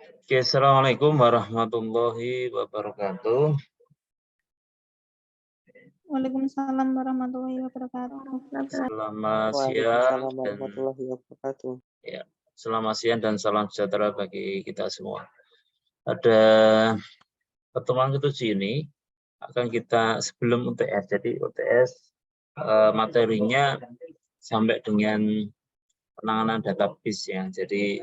Oke, assalamualaikum warahmatullahi wabarakatuh. Waalaikumsalam warahmatullahi wabarakatuh. Selamat siang Waalaikumsalam dan warahmatullahi wabarakatuh. ya, selamat siang dan salam sejahtera bagi kita semua. Pada pertemuan ke-7 ini akan kita sebelum UTS. Jadi UTS materinya sampai dengan penanganan database ya. Jadi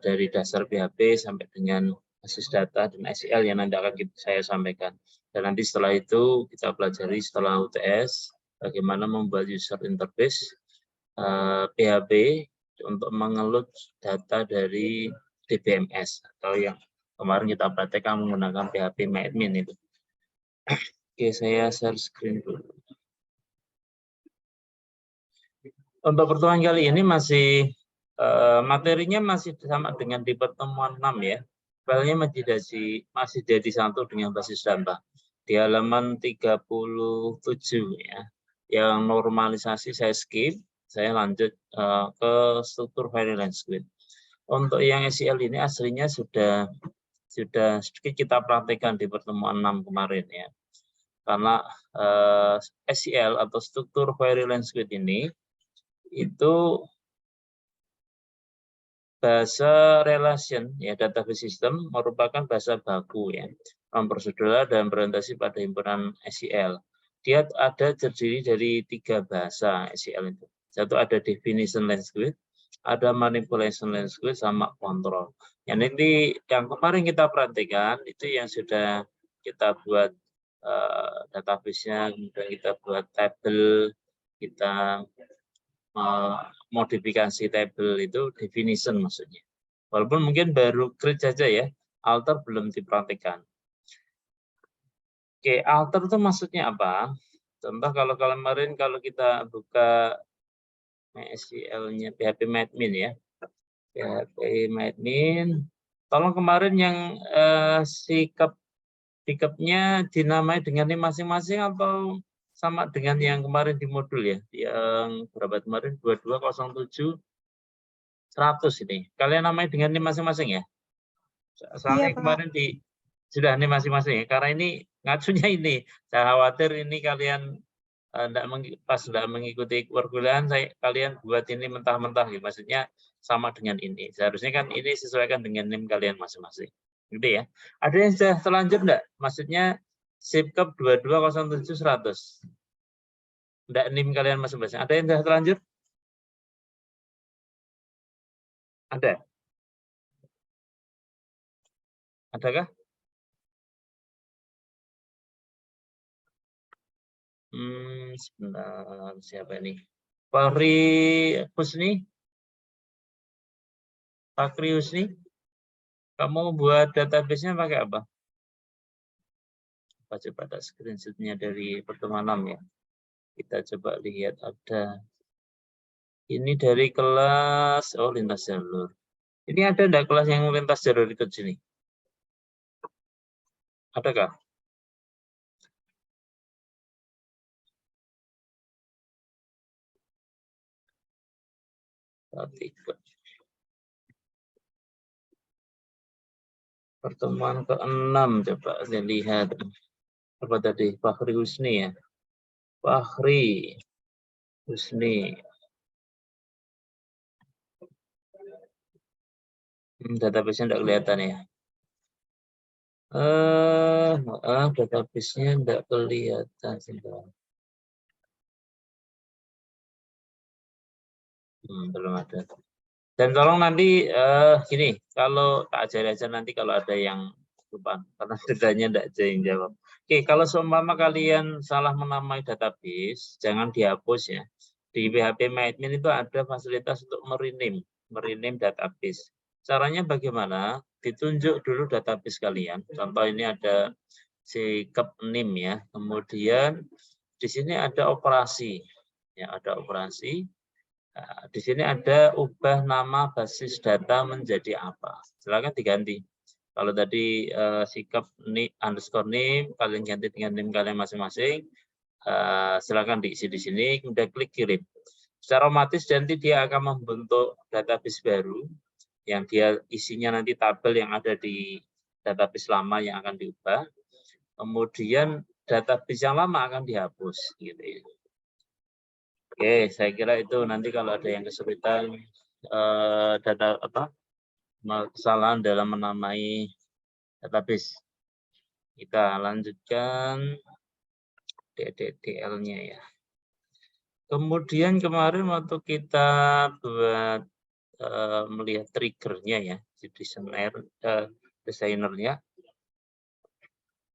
dari dasar PHP sampai dengan basis data dan SQL yang nanti akan saya sampaikan. Dan nanti setelah itu kita pelajari setelah UTS bagaimana membuat user interface PHP untuk mengeload data dari DBMS atau yang kemarin kita praktekkan menggunakan PHP MyAdmin itu. Oke, saya share screen dulu. Untuk pertemuan kali ini masih materinya masih sama dengan di pertemuan 6 ya. Filenya masih jadi satu dengan basis data. Di halaman 37 ya. Yang normalisasi saya skip, saya lanjut ke struktur file landscape. Untuk yang SQL ini aslinya sudah sedikit kita praktekkan di pertemuan 6 kemarin ya. Karena SQL atau struktur query landscape ini itu bahasa relation ya, database system merupakan bahasa baku ya, prosedural dan berorientasi pada himpunan SQL. Dia terdiri dari 3 bahasa SQL itu. Satu ada definition language, ada manipulation language, sama control. Yang ini yang kemarin kita perhatikan itu yang sudah kita buat database-nya, kemudian kita buat table, kita modifikasi table itu definition maksudnya. Walaupun mungkin baru create saja ya, alter belum dipraktikkan. Oke, alter itu maksudnya apa? Contoh kalau kemarin kalau kita buka MySQL-nya PHP MyAdmin ya. PHP MyAdmin. Tolong kemarin yang pickupnya dinamai dengan ini masing-masing atau sama dengan yang kemarin di modul ya, yang berapa kemarin 2207 100 ini. Kalian namanya dengan ini masing-masing ya? Soalnya Iya, Pak. kemarin sudah ini masing-masing ya. Karena ini ngacunya ini. Saya khawatir ini kalian pas sudah mengikuti perkuliahan kalian buat ini mentah-mentah gitu. Maksudnya sama dengan ini. Seharusnya kan ini sesuaikan dengan NIM kalian masing-masing. Gitu ya. Ada yang sudah terlanjur enggak? Maksudnya SIPCUP 2207 100. Enggak NIM kalian masing-masing. Ada yang sudah terlanjur? Ada? Adakah? Sebentar, siapa ini? Fahri Husni? Fakri Husni? Kamu buat database-nya pakai apa? Coba ada screenshot-nya dari pertemuan 6 ya. Kita coba lihat ada. Ini dari kelas, lintas jalur. Ini ada enggak kelas yang lintas jalur ikut sini? Adakah? Pertemuan ke-6 coba saya lihat. Apa tadi? Fahri Husni ya. Fahri Husni. Database-nya enggak kelihatan ya. Database-nya enggak kelihatan sebentar. Belum ada. Dan tolong nanti gini, kalau tak ajari aja nanti kalau ada yang lupa, karena ceritanya enggak ada yang jawab. Oke, kalau seumpama kalian salah menamai database, jangan dihapus ya. Di PHP MyAdmin itu ada fasilitas untuk merename database. Caranya bagaimana? Ditunjuk dulu database kalian. Contoh ini ada SICUP NIM ya. Kemudian di sini ada operasi. Ya, ada operasi. Nah, di sini ada ubah nama basis data menjadi apa. Silakan diganti. Kalau tadi SICUP _name, kalian ganti dengan NIM kalian masing-masing. Silakan diisi di sini, kemudian klik kirim. Secara otomatis nanti dia akan membentuk database baru yang dia isinya nanti tabel yang ada di database lama yang akan diubah. Kemudian database yang lama akan dihapus gitu ya. Oke, saya kira itu nanti kalau ada yang kesulitan kesalahan dalam menamai database. Kita lanjutkan DDDL-nya ya. Kemudian kemarin waktu kita buat melihat triggernya ya, di desainernya.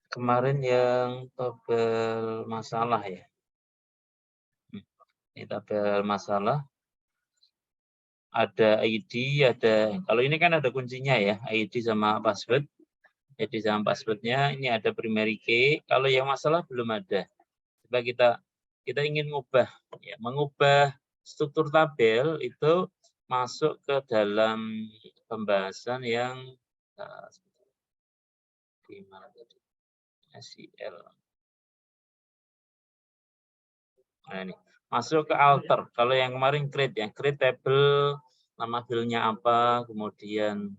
Kemarin yang tabel masalah ya. Ini tabel masalah. Ada ID, ada, kalau ini kan ada kuncinya ya, ID sama password. ID sama passwordnya, ini ada primary key. Kalau yang masalah belum ada. Coba kita ingin mengubah struktur tabel itu masuk ke dalam pembahasan yang di mana tadi? SEL. Nah, ini masuk ke alter. Kalau yang kemarin create ya, create table, nama filenya apa, kemudian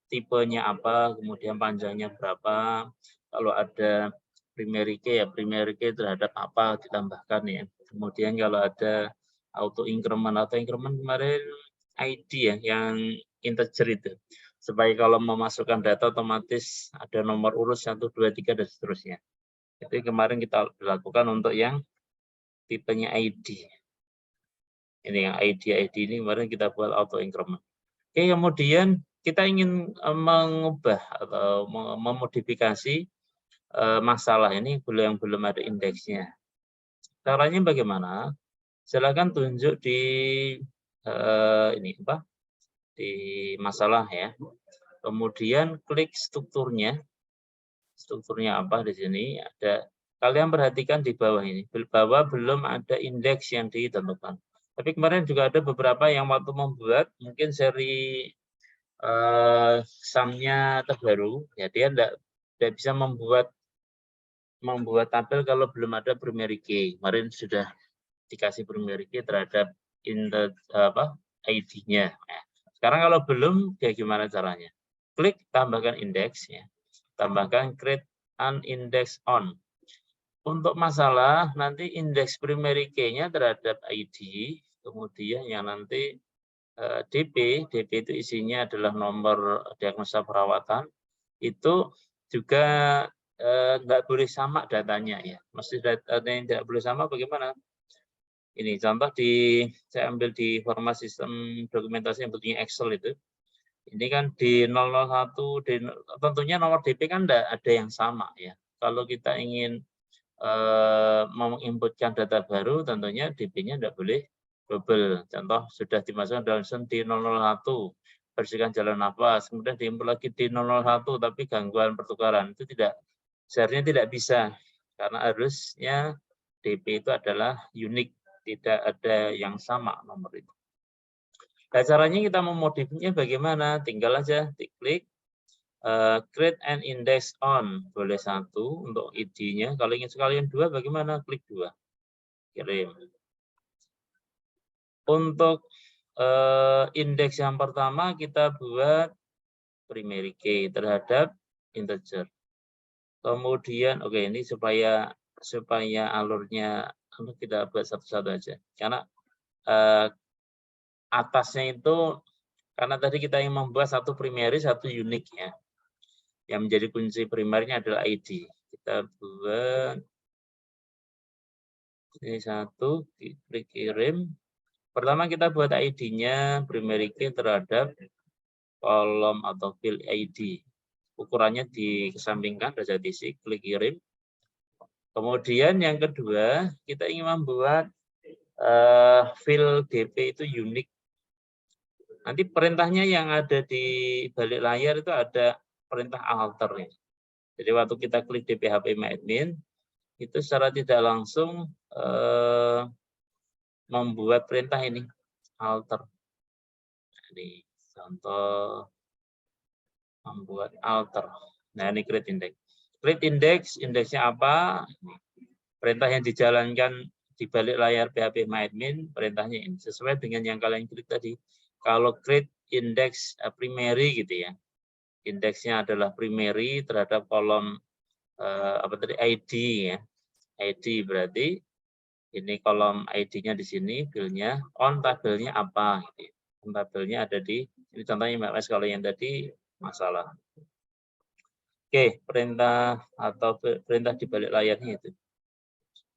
tipenya apa, kemudian panjangnya berapa. Kalau ada primary key ya, primary key terhadap apa ditambahkan ya. Kemudian kalau ada auto increment atau increment kemarin ID ya, yang integer itu. Supaya kalau memasukkan data otomatis ada nomor urut 1, 2, 3 dan seterusnya. Itu kemarin kita lakukan untuk yang tipenya ID. Ini yang ID ini kemarin kita buat auto increment. Oke, kemudian kita ingin mengubah atau memodifikasi masalah ini yang belum ada indeksnya. Caranya bagaimana? Silakan tunjuk di di masalah ya. Kemudian klik strukturnya. Strukturnya apa di sini? Ada. Kalian perhatikan di bawah ini. Bahwa belum ada indeks yang ditentukan. Tapi kemarin juga ada beberapa yang waktu membuat mungkin seri sumnya terbaru, ya dia tidak bisa membuat tabel kalau belum ada primary key. Kemarin sudah dikasih primary key terhadap ID-nya. Nah, sekarang kalau belum, ya gimana caranya? Klik tambahkan indeks ya. Tambahkan create an index on. Untuk masalah nanti indeks primary key-nya terhadap ID, kemudian yang nanti DP itu isinya adalah nomor diagnosa perawatan, itu juga nggak boleh sama datanya ya. Mesti datanya yang tidak boleh sama bagaimana? Ini contoh saya ambil di format sistem dokumentasi yang bentuknya Excel itu. Ini kan di 001, tentunya nomor DP kan enggak ada yang sama ya. Kalau kita ingin menginputkan data baru, tentunya DP-nya enggak boleh double. Contoh sudah dimasukkan dalam di 001, bersihkan jalan nafas, kemudian diinput lagi di 001 tapi gangguan pertukaran, itu seharusnya tidak bisa, karena harusnya DP itu adalah unik, tidak ada yang sama nomor itu. Nah, caranya kita memodifikasinya bagaimana? Tinggal aja diklik create an index on, boleh 1 untuk ID-nya. Kalau ingin sekalian 2, bagaimana? Klik 2, kirim. Untuk indeks yang pertama kita buat primary key terhadap integer. Kemudian, oke, ini supaya alurnya kita buat satu-satu aja. Karena atasnya itu, karena tadi kita ingin membuat satu primary, satu unik ya. Yang menjadi kunci primernya adalah ID. Kita buat ini 1, klik kirim. Pertama kita buat ID-nya primary key terhadap kolom atau field ID. Ukurannya dikesampingkan, ada isi, klik kirim. Kemudian yang kedua, kita ingin membuat field DP itu unik. Nanti perintahnya yang ada di balik layar itu ada perintah alter. Jadi waktu kita klik DPHP MyAdmin, itu secara tidak langsung membuat perintah ini, alter. Jadi contoh membuat alter. Nah ini create index. Create index, indeksnya apa? Perintah yang dijalankan di balik layar PHP MyAdmin, perintahnya ini. Sesuai dengan yang kalian klik tadi. Kalau create index primary gitu ya. Indeksnya adalah primary terhadap kolom apa tadi ID ya. ID berarti ini kolom ID-nya di sini, field-nya, on tabelnya apa gitu ya. On tabelnya ada di ini contohnya MS kalau yang tadi masalah. Oke, perintah atau perintah di balik layarnya itu.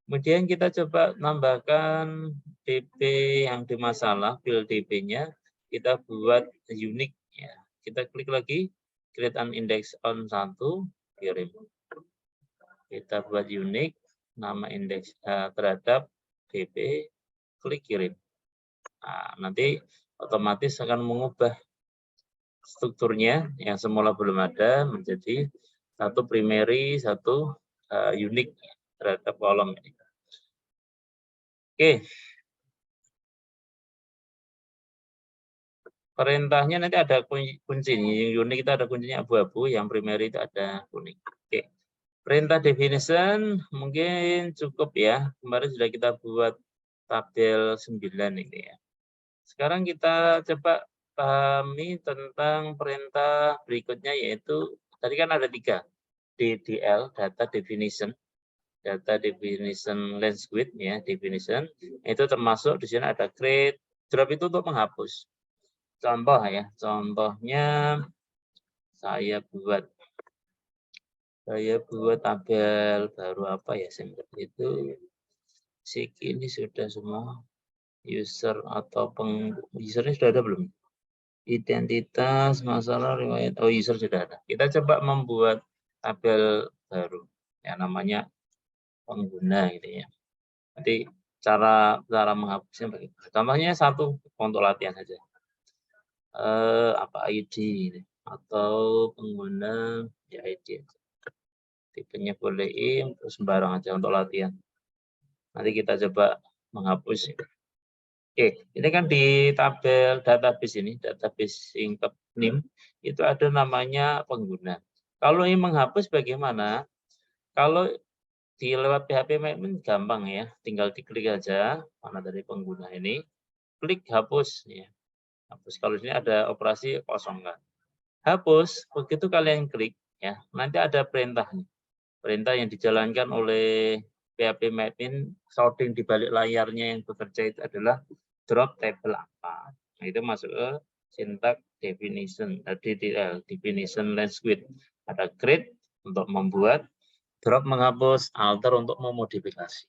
Kemudian kita coba nambahkan DP yang di masalah, field DP-nya kita buat unique ya. Kita klik lagi create an index on 1, kirim. Kita buat unique nama indeks terhadap DP, klik kirim. Nah, nanti otomatis akan mengubah strukturnya yang semula belum ada menjadi satu primary, satu unique terhadap kolom ini. Oke. Perintahnya nanti ada kunci. Yang unik itu ada kuncinya abu-abu, yang primary itu ada kuning. Oke. Perintah definition mungkin cukup ya. Kemarin sudah kita buat tabel 9 ini ya. Sekarang kita coba pahami tentang perintah berikutnya, yaitu tadi kan ada 3. DDL, data definition. Data definition length width ya, definition. Itu termasuk di sini ada create, drop itu untuk menghapus. Contoh ya, contohnya saya buat tabel baru apa ya, itu SIG ini sudah semua user atau usernya sudah ada belum? Identitas, masalah, riwayat, oh user sudah ada. Kita coba membuat tabel baru, ya namanya pengguna gitu ya. Nanti cara menghapusnya bagaimana? Contohnya satu untuk latihan saja. Apa ID ini? Atau pengguna ya ID. Tipenya boleh terus sembarang aja untuk latihan. Nanti kita coba menghapus. Oke, ini kan di tabel database ini, database singkat NIM, itu ada namanya pengguna. Kalau ingin menghapus bagaimana? Kalau di lewat PHP Maven gampang ya, tinggal diklik aja mana dari pengguna ini, klik hapus ya. Hapus, kalau ini ada operasi kosongkan. Hapus, begitu kalian klik ya, nanti ada perintah nih. Perintah yang dijalankan oleh PHP Maven, sorting di balik layarnya yang bekerja itu adalah drop table apa. Nah, itu masuk ke syntax definition, DDL, definition length width. Ada create untuk membuat, drop menghapus, alter untuk memodifikasi.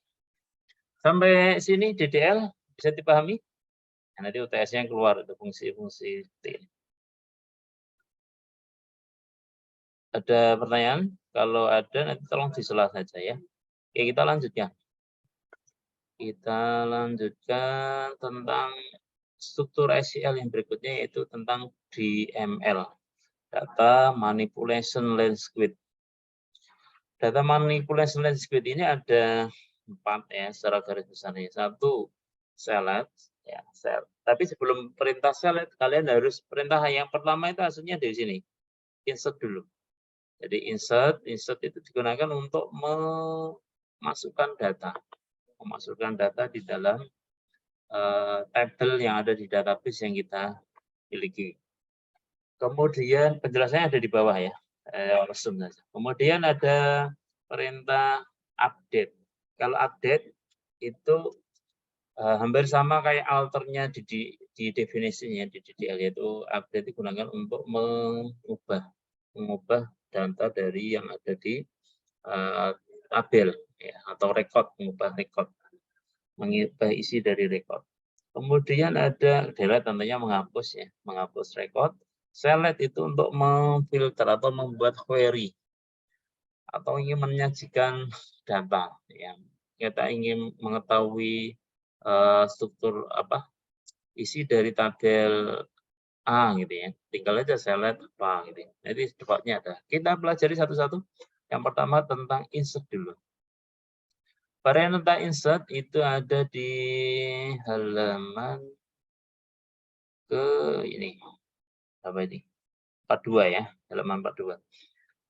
Sampai sini DDL bisa dipahami? Nah, nanti UTS-nya keluar itu fungsi-fungsi T. Ada pertanyaan? Kalau ada nanti tolong disela saja ya. Oke, kita lanjutkan. Kita lanjutkan tentang struktur SQL yang berikutnya, yaitu tentang DML, data manipulation length width. Data manipulation length width ini ada 4 ya secara garis besarnya. 1 select ya, select. Tapi sebelum perintah select, kalian harus perintah yang pertama itu hasilnya dari sini. Insert dulu. Jadi insert itu digunakan untuk memasukkan data di dalam tabel yang ada di database yang kita miliki. Kemudian penjelasannya ada di bawah ya, resume saja. Kemudian ada perintah update. Kalau update itu hampir sama kayak alternya di definisinya di DDL, yaitu update digunakan untuk mengubah data dari yang ada di tabel ya, atau record, mengubah isi dari record. Kemudian ada delete, tentunya menghapus ya, menghapus record. Select itu untuk memfilter atau membuat query atau ingin menyajikan data ya. Kita ingin mengetahui struktur apa isi dari tabel A gitu ya. Tinggal aja select apa gitu. Jadi defaultnya ada. Kita pelajari satu-satu. Yang pertama tentang insert dulu. Perintah insert itu ada di halaman ke ini. Apa ini? 42 ya, halaman 42.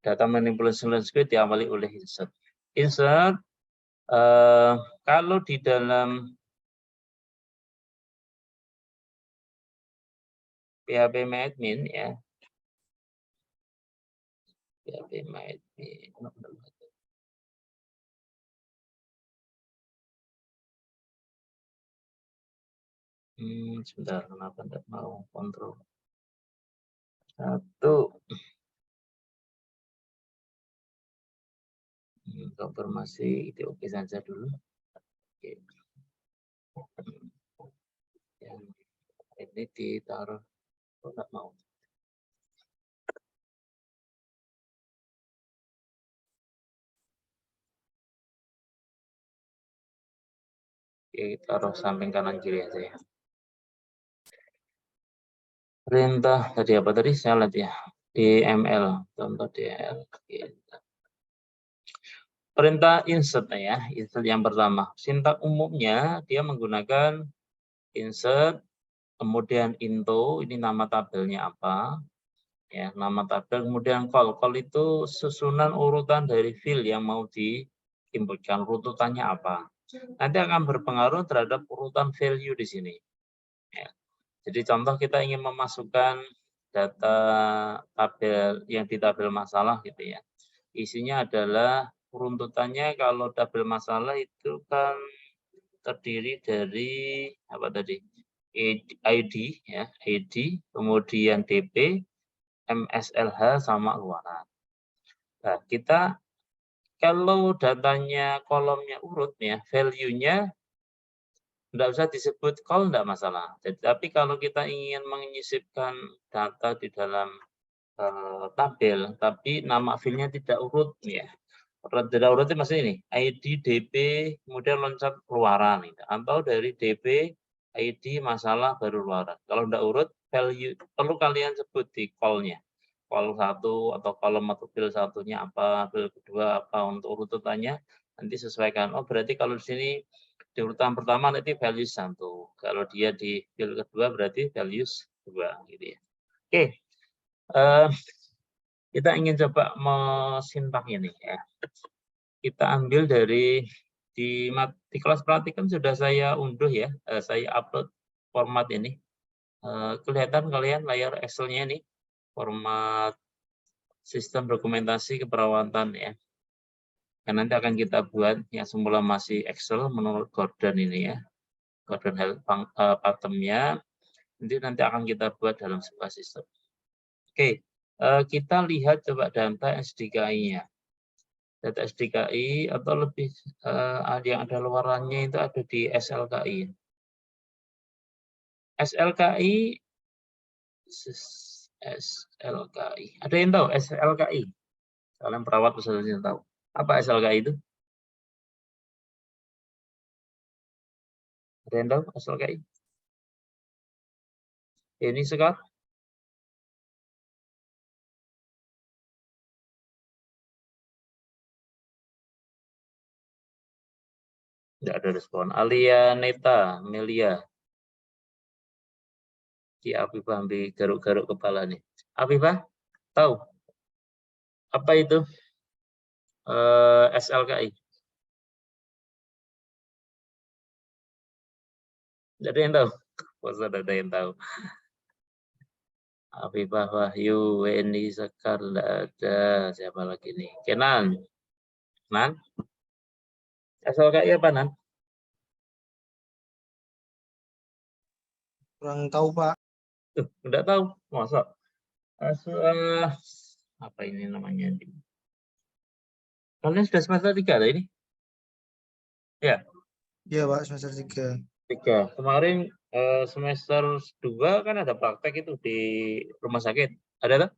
Data manipulation length width diawali oleh insert. Insert kalau di dalam PHP MyAdmin ya. PHP MyAdmin. Sebentar, kenapa tidak mau kontrol? Satu. Konfirmasi itu oke saja dulu. Oke. Yang ini ditaruh, oh, nggak mau. Oke, taruh samping kanan kiri aja ya. Perintah tadi apa tadi? Saya lihat ya. DML, contoh DML. Perintah insert ya, insert yang pertama. Sintak umumnya dia menggunakan insert, kemudian into, ini nama tabelnya apa? Ya, nama tabel, kemudian call. Call itu susunan urutan dari field yang mau diinputkan, urutannya apa. Nanti akan berpengaruh terhadap urutan value di sini. Ya. Jadi contoh kita ingin memasukkan data tabel yang di tabel masalah gitu ya. Isinya adalah runtutannya kalau tabel masalah itu kan terdiri dari apa tadi? ID ya, ID, kemudian DP, MSLH sama luaran. Nah, kita kalau datanya kolomnya urut ya, value-nya tidak usah disebut call, tidak masalah. Tapi kalau kita ingin menyisipkan data di dalam tabel, tapi nama file-nya tidak urut, ya. Tidak urut itu maksudnya ini, ID, DP, kemudian loncat keluaran, atau dari DP, ID, masalah, baru keluaran. Kalau tidak urut, value perlu kalian sebut di call-nya. Call 1 atau kolom atau field satunya apa, field kedua apa, untuk urutannya nanti sesuaikan. Oh, berarti kalau di sini di urutan pertama nanti values 1. Kalau dia di field kedua berarti values 2 gitu ya. Oke. Kita ingin coba mesintak ini ya. Kita ambil dari di kelas praktikum sudah saya unduh ya, saya upload format ini. Kelihatan kalian layar Excel-nya ini, format sistem dokumentasi keperawatan ya. Dan nanti akan kita buat yang semula masih Excel menurut Gordon ini ya. Gordon Health pattern-nya nanti akan kita buat dalam sebuah sistem. Oke, kita lihat coba data SDKI-nya. Data SDKI atau lebih yang ada luarannya itu ada di SLKI. SLKI, SLKI. Ada yang tahu SLKI? Kalian perawat misalnya tahu. Apa SLKI itu? Ada yang tahu SLKI? Ini sekarang? Tidak ada respon. Alia Neta, Melia. Ki Afifah ambil garuk-garuk kepala nih. Afifah, tahu? Apa itu SLKI? Tidak ada yang tahu? Masa ada yang tahu? Afifah Wahyu, Weni Sekar, tidak ada. Siapa lagi nih? Kenan. Nan? SLKI apa, Nan? Kurang tahu, Pak. Tidak tahu. Masa? Apa ini namanya? Kalian sudah semester 3 ini? Ya. Iya, Pak, semester 3. 3. Kemarin semester 2 kan ada praktek itu di rumah sakit. Ada tak?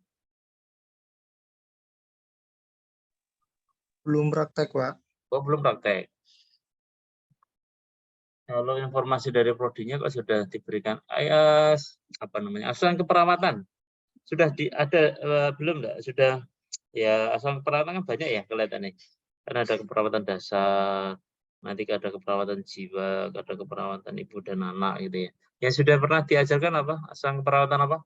Belum praktek, Pak. Oh, belum praktek. Kalau informasi dari prodinya kok sudah diberikan apa namanya? Asuhan keperawatan. Sudah ada belum enggak? Sudah ya, asuhan keperawatan kan banyak ya kelihatannya. Karena ada keperawatan dasar, nanti ada keperawatan jiwa, ada keperawatan ibu dan anak gitu ya. Yang sudah pernah diajarkan apa? Asuhan keperawatan apa?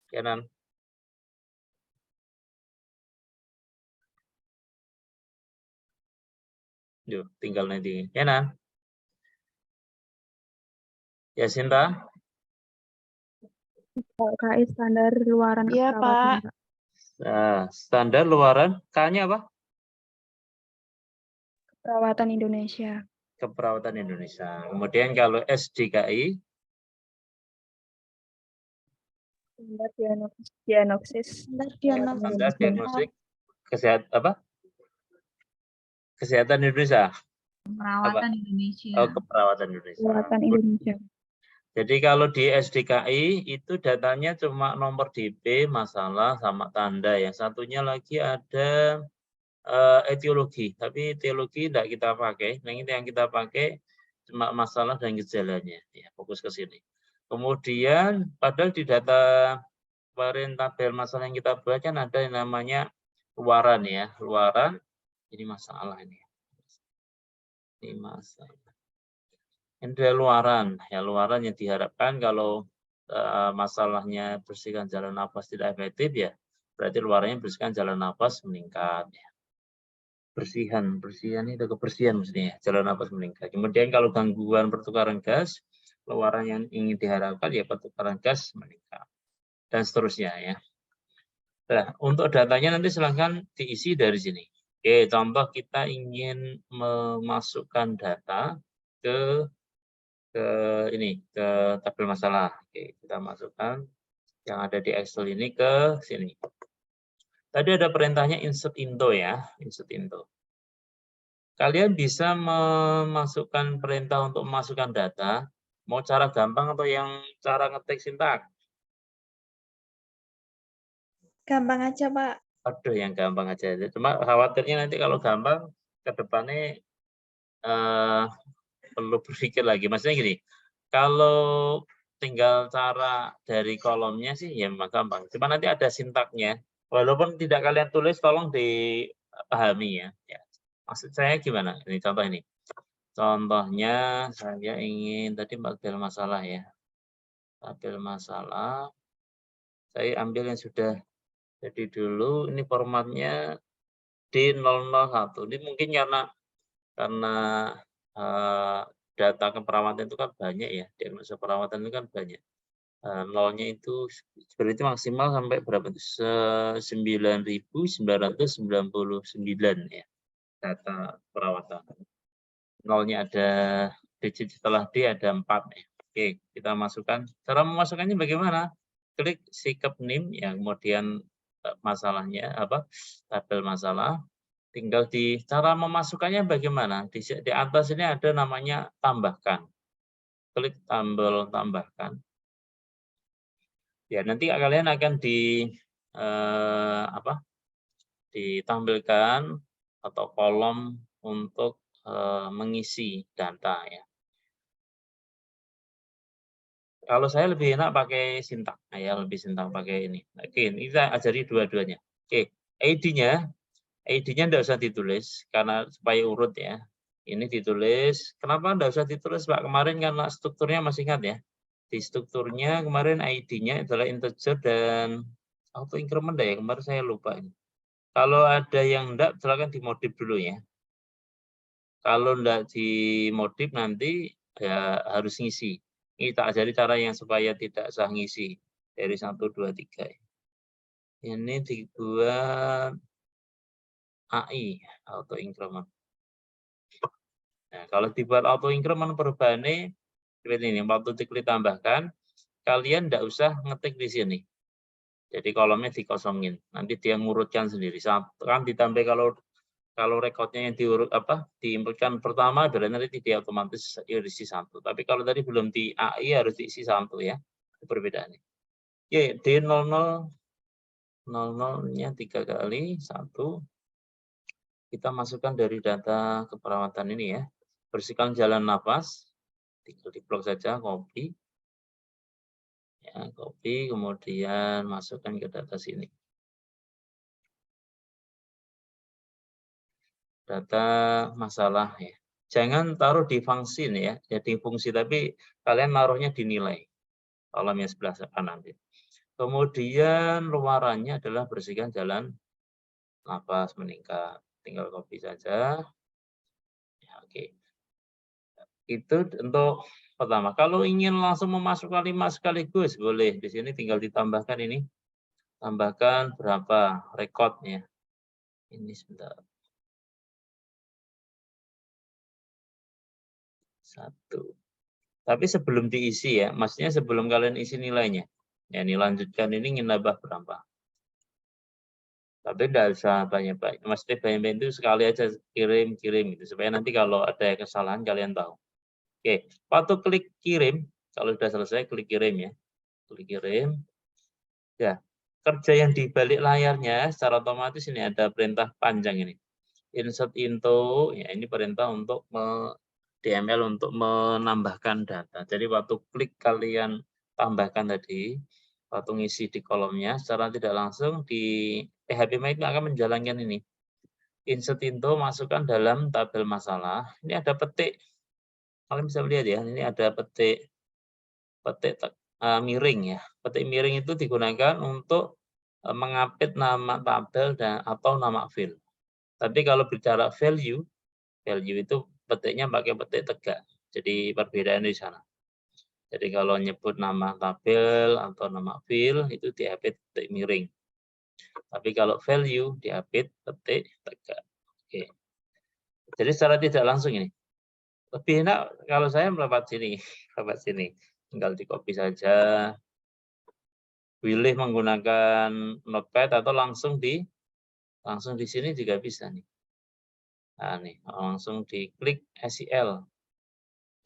Kenan. Yuk, tinggal nanti. Kenan. Ya, Sinta. KI standar luaran Iya, keperawatan, Pak. Pak. Nah, standar luaran, K-nya apa? Keperawatan Indonesia. Keperawatan Indonesia. Kemudian kalau SDKI, Standar diagnosis. Standar standar diagnosis diagnostik kesehatan Indonesia. Perawatan Indonesia. Oh, keperawatan Indonesia. Keperawatan Indonesia. Jadi kalau di SDKI itu datanya cuma nomor DP, masalah sama tanda. Yang satunya lagi ada etiologi, tapi etiologi tidak kita pakai. Yang kita pakai cuma masalah dan gejalanya. Ya, fokus ke sini. Kemudian padahal di data kemarin tabel masalah yang kita buat kan ada yang namanya luaran ya. Luaran ini masalah ini. Ini masalah. Ini adalah luaran. Ya, luaran yang diharapkan kalau masalahnya bersihkan jalan nafas tidak efektif ya, berarti luarannya bersihkan jalan nafas meningkat. Ya. Bersihan ini ada kebersihan maksudnya, jalan nafas meningkat. Kemudian kalau gangguan pertukaran gas, luaran yang ingin diharapkan ya pertukaran gas meningkat. Dan seterusnya ya. Nah, untuk datanya nanti silahkan diisi dari sini. Oke, contoh kita ingin memasukkan data ke tabel masalah. Oke, kita masukkan yang ada di Excel ini ke sini. Tadi ada perintahnya insert into ya, insert into. Kalian bisa memasukkan perintah untuk memasukkan data, mau cara gampang atau yang cara ngetik sintak? gampang aja, Pak. Aduh, yang gampang aja. Cuma khawatirnya nanti kalau gampang, ke depannya perlu berpikir lagi. Maksudnya gini, kalau tinggal cara dari kolomnya sih ya memang gampang. Cuma nanti ada sintaknya. Walaupun tidak kalian tulis, tolong dipahami ya. Maksud saya gimana? Ini contoh ini. Contohnya saya ingin tadi tabel masalah ya. Tabel masalah. Saya ambil yang sudah jadi dulu. Ini formatnya D001. Ini mungkin karena data keperawatan itu kan banyak ya, diagnosa perawatan itu kan banyak. Nolnya itu berarti maksimal sampai berapa? 9.999 ya data perawatan. Nolnya ada digit setelah D ada 4 ya. Oke, kita masukkan. Cara memasukkannya bagaimana? Klik sikap NIM ya, kemudian masalahnya apa? Tabel masalah. Tinggal di cara memasukkannya bagaimana? Di atas ini ada namanya tambahkan. Klik tombol tambahkan. Ya, nanti kalian akan ditampilkan atau kolom untuk mengisi data ya. Kalau saya lebih enak pakai sintak, ya lebih sintak pakai ini. Oke, ini kita ajari dua-duanya. Oke, ID-nya tidak usah ditulis karena supaya urut ya. Ini ditulis. Kenapa tidak usah ditulis Pak? Kemarin karena strukturnya masih ingat ya. Di strukturnya kemarin ID-nya adalah integer dan auto increment ya. Kemarin saya lupa ini. Kalau ada yang enggak, silakan dimodif dulu ya. Kalau enggak dimodif nanti ya harus ngisi. Ini tak ajari cara yang supaya tidak sah ngisi dari 1, 2, 3. Ini dibuat AI, auto increment. Nah, kalau dibuat auto increment perubahannya seperti ini, waktu diklik tambahkan, kalian tidak usah ngetik di sini. Jadi kolomnya dikosongin, nanti dia ngurutkan sendiri. Kan ditambah kalau rekodnya yang diinputkan pertama, berarti nanti dia otomatis diisi 1. Tapi kalau tadi belum di AI harus diisi 1 ya, itu perbedaannya. Oke, D00-nya 3 kali, 1. Kita masukkan dari data keperawatan ini ya. Bersihkan jalan nafas, tinggal diblok saja, copy. Ya, copy, kemudian masukkan ke data sini. Data masalah ya. Jangan taruh di fungsi ya, jadi fungsi tapi kalian naruhnya di nilai. Kolomnya sebelah kanan. Kemudian luarannya adalah bersihkan jalan nafas meningkat. Tinggal copy saja. Ya, oke. Itu untuk pertama. Kalau ingin langsung memasukkan 5 sekaligus, boleh. Di sini tinggal ditambahkan ini. Tambahkan berapa rekodnya. Ini sebentar. 1. Tapi sebelum diisi ya, maksudnya sebelum kalian isi nilainya. Ya, ini lanjutkan ini ingin nambah berapa. Tapi tidak usah banyak-banyak. Maksudnya banyak-banyak itu sekali aja kirim gitu. Supaya nanti kalau ada kesalahan kalian tahu. Oke, waktu klik kirim, kalau sudah selesai klik kirim ya. Klik kirim. Ya, kerja yang di balik layarnya secara otomatis ini ada perintah panjang ini. Insert into, ya ini perintah untuk DML untuk menambahkan data. Jadi waktu klik kalian tambahkan tadi, waktu ngisi di kolomnya, secara tidak langsung di PHP My itu akan menjalankan ini. Insert into, masukkan dalam tabel masalah. Ini ada petik. Kalian bisa lihat ya, ini ada petik miring ya. Petik miring itu digunakan untuk mengapit nama tabel dan atau nama file. Tapi kalau bicara value itu petiknya pakai petik tegak. Jadi perbedaan di sana. Jadi kalau nyebut nama tabel atau nama file itu diapit petik miring. Tapi kalau value diapit petik tegak. Oke. Jadi secara tidak langsung ini. Lebih enak kalau saya lewat sini, Tinggal di copy saja. Pilih menggunakan notepad atau langsung di sini juga bisa nih. Nah, nih langsung diklik SEL.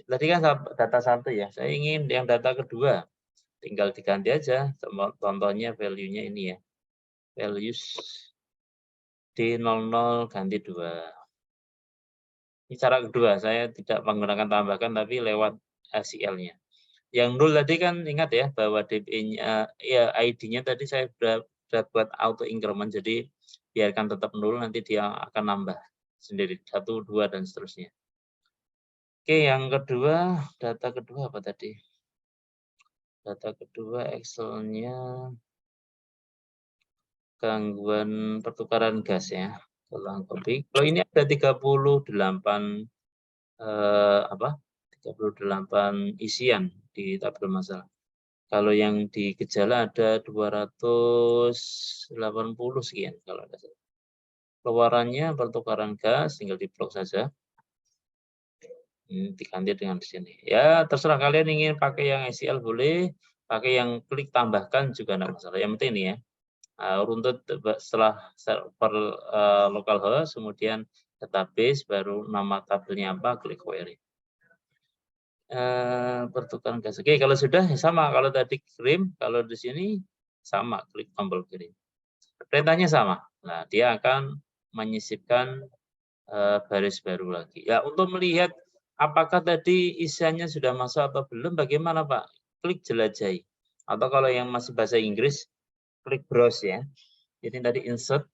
Tadi kan data 1 ya, saya ingin yang data kedua. Tinggal diganti aja, contohnya value-nya ini ya. Values D00 ganti 2. Ini cara kedua, saya tidak menggunakan tambahkan tapi lewat SEL-nya. Yang 0 tadi kan ingat ya, bahwa DP-nya, ya ID-nya tadi saya sudah buat auto increment, jadi biarkan tetap 0, nanti dia akan nambah sendiri, 1, 2, dan seterusnya. Oke, yang kedua, data kedua apa tadi? Data kedua Excel-nya gangguan pertukaran gas ya. Kalau ini ada 38 38 isian di tabel masalah. Kalau yang di gejala ada 280 sekian kalau ada. Keluarannya pertukaran gas tinggal diblok saja. Diganti dengan di sini. Ya, terserah kalian ingin pakai yang SEL boleh, pakai yang klik tambahkan juga tidak masalah. Yang penting ini ya. Runtut setelah server localhost, kemudian database, baru nama tabelnya apa, klik query. Pertukaran gas. Oke, kalau sudah sama. Kalau tadi kirim, kalau di sini sama, klik tombol kirim. Perintahnya sama. Nah, dia akan menyisipkan baris baru lagi. Ya, untuk melihat apakah tadi isiannya sudah masuk atau belum, bagaimana Pak? Klik jelajahi. Atau kalau yang masih bahasa Inggris, klik browse ya. Jadi tadi insert,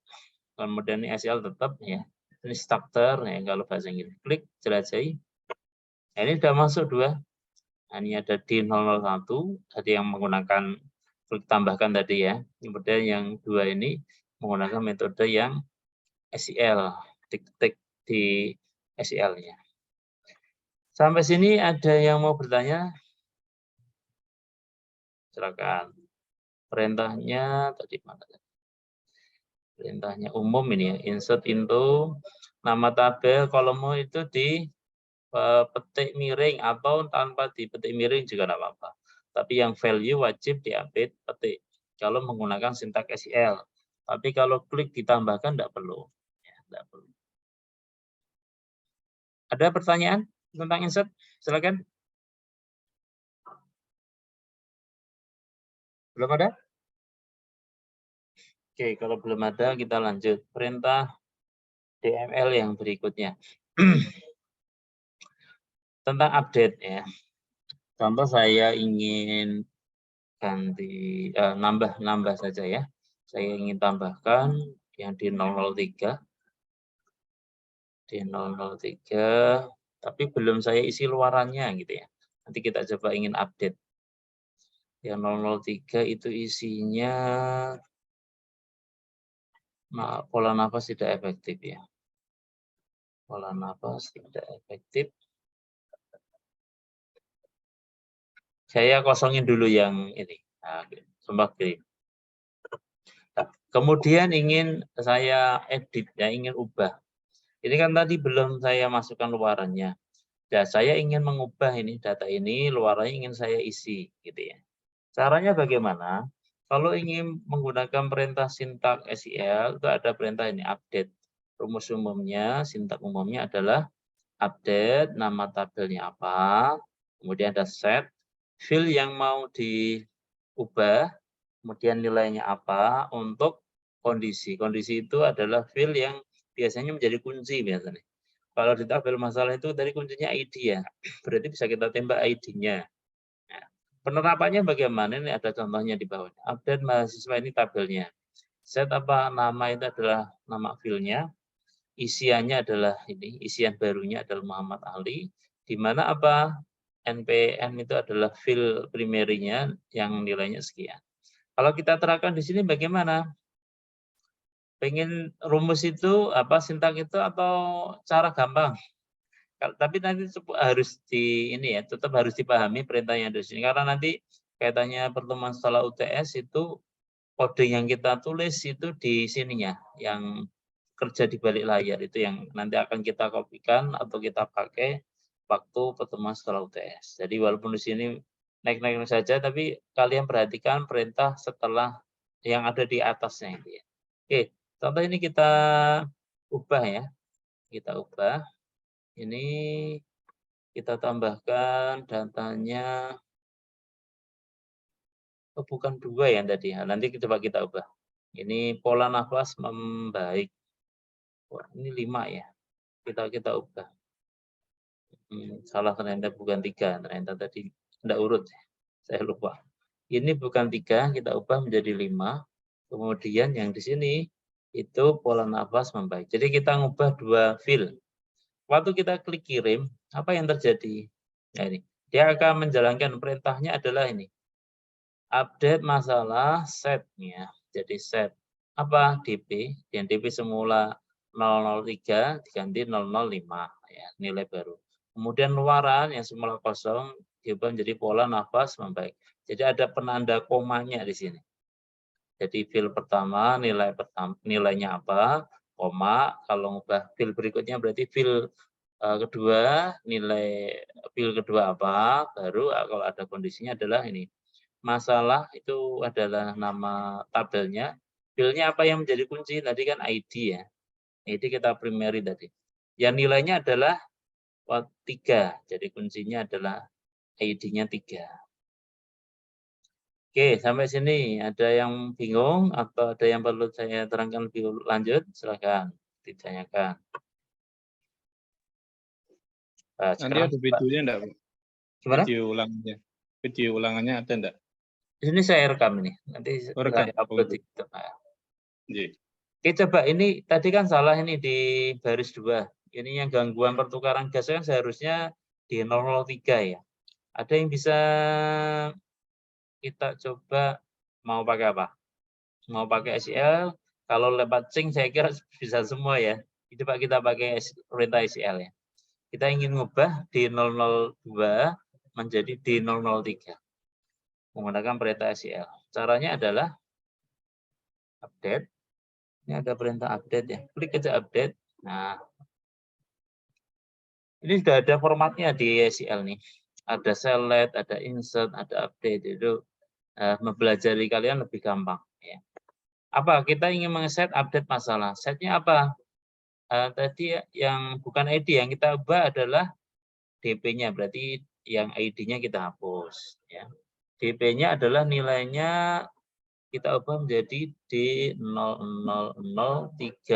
kemudian ini SEL tetap ya. Ini starter ya kalau bahasa Inggris. Klik jelajahi. Nah, ini sudah masuk 2. Nah, ini ada D001, tadi yang menggunakan klik tambahkan tadi ya. Kemudian yang 2 ini menggunakan metode yang SEL, tik-tik di SEL-nya. Sampai sini ada yang mau bertanya? Silakan. Perintahnya tadi mana? Perintahnya umum ini ya, insert into nama tabel kolom itu di petik miring atau tanpa dipetik miring juga tidak apa-apa. Tapi yang value wajib diupdate petik kalau menggunakan sintak SEL. Tapi kalau klik ditambahkan tidak perlu. Ya, tidak perlu. Ada pertanyaan tentang insert? Silakan. Belum ada? Oke, kalau belum ada kita lanjut. Perintah DML yang berikutnya. Tentang update ya. Contoh saya ingin ganti nambah saja ya. Saya ingin tambahkan yang di 003 tapi belum saya isi luarannya gitu ya. Nanti kita coba ingin update. Yang 003 itu isinya pola nafas tidak efektif ya. Pola nafas tidak efektif. Saya kosongin dulu yang ini. Nah, sumpah kiri. Nah, kemudian ingin saya edit, ya ingin ubah. Ini kan tadi belum saya masukkan luarannya. Dan saya ingin mengubah ini data ini, luarannya ingin saya isi, gitu ya. Caranya bagaimana? Kalau ingin menggunakan perintah sintak SQL, itu ada perintah ini update. Rumus umumnya, sintak umumnya adalah update, nama tabelnya apa, kemudian ada set, field yang mau diubah, kemudian nilainya apa untuk kondisi. Kondisi itu adalah field yang biasanya menjadi kunci biasanya. Kalau di tabel masalah itu tadi kuncinya ID ya, berarti bisa kita tembak ID-nya. Nah, penerapannya bagaimana? Ini ada contohnya di bawah. Update mahasiswa ini tabelnya. Set apa nama itu adalah nama field-nya. Isiannya adalah ini, isian barunya adalah Muhammad Ali. Di mana apa? NPM itu adalah field primary-nya yang nilainya sekian. Kalau kita terapkan di sini bagaimana? Pengen rumus itu apa sintak itu atau cara gampang? Tapi nanti harus ini ya, tetap harus dipahami perintahnya di sini karena nanti kaitannya pertemuan setelah UTS itu kode yang kita tulis itu di sininya, yang kerja di balik layar itu yang nanti akan kita kopikan atau kita pakai waktu pertemuan setelah UTS. Jadi walaupun di sini naik-naik saja, tapi kalian perhatikan perintah setelah yang ada di atasnya. Oke, contoh ini kita ubah ya, kita ubah. Ini kita tambahkan datanya, oh bukan 2 ya tadi, nanti coba kita ubah. Ini pola nafas membaik. Wah, ini 5 ya, kita ubah. Salah ternyata bukan 3, ternyata tadi tidak urut, saya lupa. Ini bukan 3, kita ubah menjadi 5. Kemudian yang di sini itu pola nafas membaik. Jadi kita ngubah 2 field. Waktu kita klik kirim, apa yang terjadi? Nah ini, dia akan menjalankan perintahnya adalah ini. Update masalah setnya. Jadi set apa DP, yang DP semula 003 diganti 005 ya, nilai baru. Kemudian luaran yang semula kosong diubah menjadi pola nafas membaik. Jadi ada penanda komanya di sini. Jadi field pertama nilainya apa, koma, kalau ngubah field berikutnya berarti field kedua, nilai field kedua apa, baru kalau ada kondisinya adalah ini. Masalah itu adalah nama tabelnya, fieldnya apa yang menjadi kunci, tadi kan ID ya. ID kita primary tadi. Yang nilainya adalah 3, jadi kuncinya adalah ID-nya 3. Oke, sampai sini ada yang bingung atau ada yang perlu saya terangkan lebih lanjut? Silakan ditanyakan. Nah, Nanti ada videonya enggak, Pak? Gimana? Video ulangannya ada enggak? Di sini saya rekam ini, nanti saya upload di YouTube. Oke, coba ini tadi kan salah ini di baris 2. Ini yang gangguan pertukaran gas kan seharusnya di 003 ya. Ada yang bisa kita coba mau pakai apa? Mau pakai SQL, kalau lewat sync saya kira bisa semua ya. Itu Pak kita pakai perintah SQL ya. Kita ingin ngubah di 002 menjadi di 003 menggunakan perintah SQL. Caranya adalah update. Ini ada perintah update ya. Klik aja update. Nah, ini sudah ada formatnya di SQL nih. Ada select, ada insert, ada update. Itu mempelajari kalian lebih gampang. Ya. Apa? Kita ingin meng-set update masalah. Setnya apa? Tadi yang bukan ID yang kita ubah adalah DP-nya. Berarti yang ID-nya kita hapus. Ya. DP-nya adalah nilainya kita ubah menjadi D0003.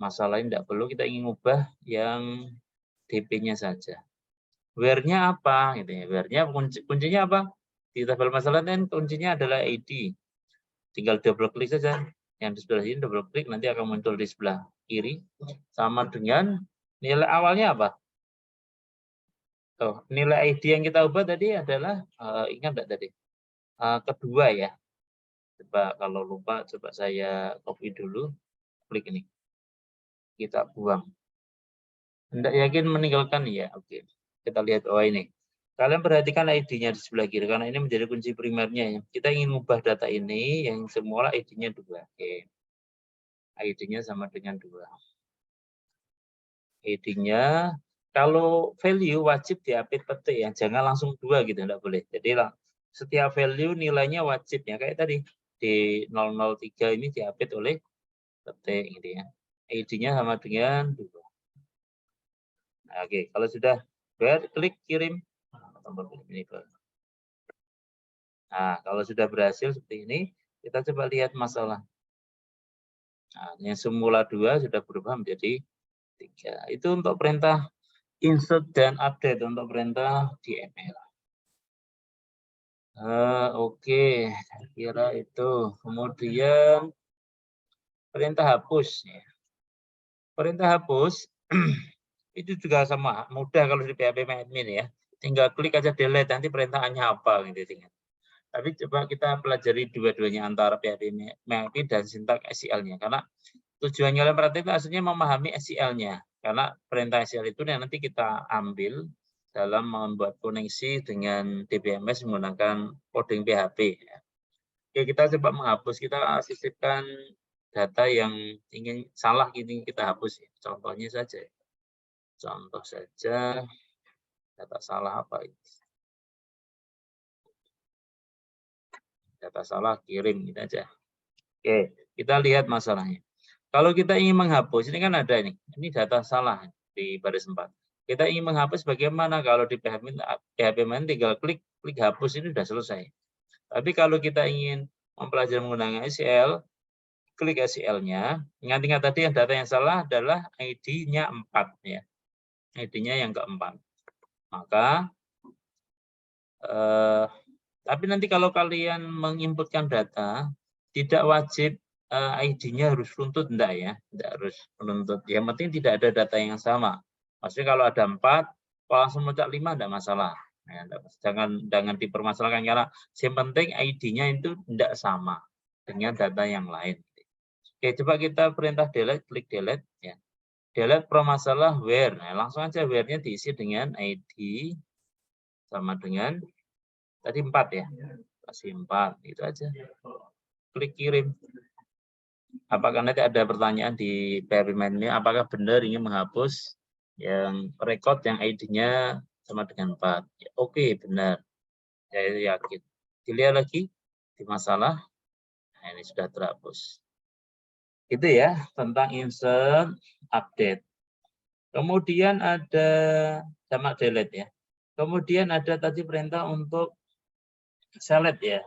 Masalahnya tidak perlu, kita ingin ubah yang DP-nya saja. Where-nya apa? Gitu ya. Where-nya kuncinya apa? Di tabel masalah kan kuncinya adalah ID. Tinggal double klik saja. Yang di sebelah sini double klik nanti akan muncul di sebelah kiri. Sama dengan nilai awalnya apa? Nilai ID yang kita ubah tadi adalah, ingat enggak tadi? Kedua ya. Coba kalau lupa, coba saya copy dulu. Klik ini. Kita buang. Tidak yakin meninggalkan ya. Oke. Kita lihat ini. Kalian perhatikan ID-nya di sebelah kiri, karena ini menjadi kunci primernya. Ya. Kita ingin mengubah data ini, yang semula ID-nya 2. Oke. ID-nya sama dengan 2. ID-nya, kalau value wajib diapit petik ya, jangan langsung 2 gitu, enggak boleh. Jadi setiap value nilainya wajib ya, kayak tadi di 003 ini diapit oleh petik gitu ya. ID-nya sama dengan 2. Nah, oke, kalau sudah klik kirim. Nah, kalau sudah berhasil seperti ini, kita coba lihat masalah. Nah, yang semula 2 sudah berubah menjadi 3. Itu untuk perintah insert dan update untuk perintah DML. Oke, saya kira itu. Kemudian perintah hapus. Perintah hapus itu juga sama, mudah kalau di PHP admin ya. Tinggal klik aja delete, nanti perintahnya apa gitu. Tapi coba kita pelajari dua-duanya antara PHP admin dan sintak SQL-nya. Karena tujuannya oleh praktik itu aslinya memahami SQL-nya. Karena perintah SQL itu nanti kita ambil dalam membuat koneksi dengan DBMS menggunakan coding PHP. Oke, kita coba menghapus. Kita sisipkan data yang ingin salah ini kita hapus. Contohnya saja. Contoh saja data salah apa ini? Data salah kirim gitu aja. Oke, kita lihat masalahnya. Kalau kita ingin menghapus, ini kan ada ini data salah di baris 4. Kita ingin menghapus bagaimana? Kalau di PHP main tinggal klik hapus, ini sudah selesai. Tapi kalau kita ingin mempelajari menggunakan SQL, klik SQL-nya. Ingat-ingat tadi yang data yang salah adalah ID-nya 4 ya. ID-nya yang keempat. Maka tapi nanti kalau kalian menginputkan data, tidak wajib ID-nya harus runtut, enggak ya, enggak harus menuntut. Yang penting tidak ada data yang sama. Maksudnya kalau ada 4, kalau langsung muncul 5 enggak masalah. Ya, jangan dipermasalahkan karena yang penting ID-nya itu enggak sama dengan data yang lain. Oke, coba kita perintah delete, klik delete ya. Delete permasalah where. Nah, langsung aja where-nya diisi dengan ID sama dengan tadi 4 ya. Kasih 4, itu aja. Klik kirim. Apakah nanti ada pertanyaan di PHP ini, apakah benar ingin menghapus yang record yang ID-nya sama dengan 4? Ya, oke, benar. Saya yakin. Dilihat lagi di masalah. Nah, ini sudah terhapus. Itu ya, tentang insert, update. Kemudian ada sama delete ya. Kemudian ada tadi perintah untuk select ya,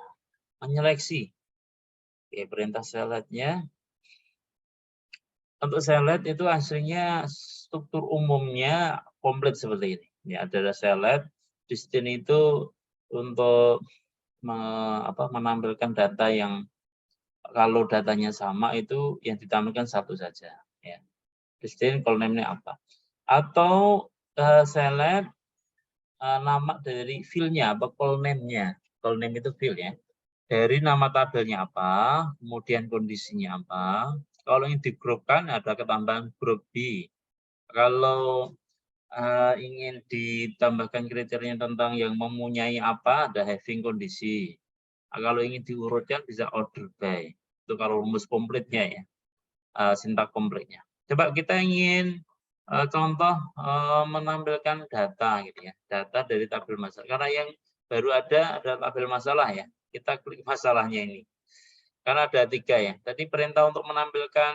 menyeleksi. Oke, perintah selectnya. Untuk select itu aslinya struktur umumnya komplit seperti ini. Ini adalah select. Di sini itu untuk menampilkan data yang kalau datanya sama itu yang ditampilkan satu saja. Ya. Di sini call name-nya apa? Atau select nama dari field-nya apa call name-nya. Call name itu field ya. Dari nama tabelnya apa, kemudian kondisinya apa. Kalau ingin digrupkan ada ketambahan grup B. Kalau ingin ditambahkan kriteria tentang yang mempunyai apa, ada having kondisi. Kalau ingin diurutkan bisa order by. Itu kalau rumus komplitnya ya, sintak komplitnya. Coba kita ingin contoh menampilkan data gitu ya, data dari tabel masalah. Karena yang baru ada tabel masalah ya. Kita klik masalahnya ini. Karena ada 3 ya. Tadi perintah untuk menampilkan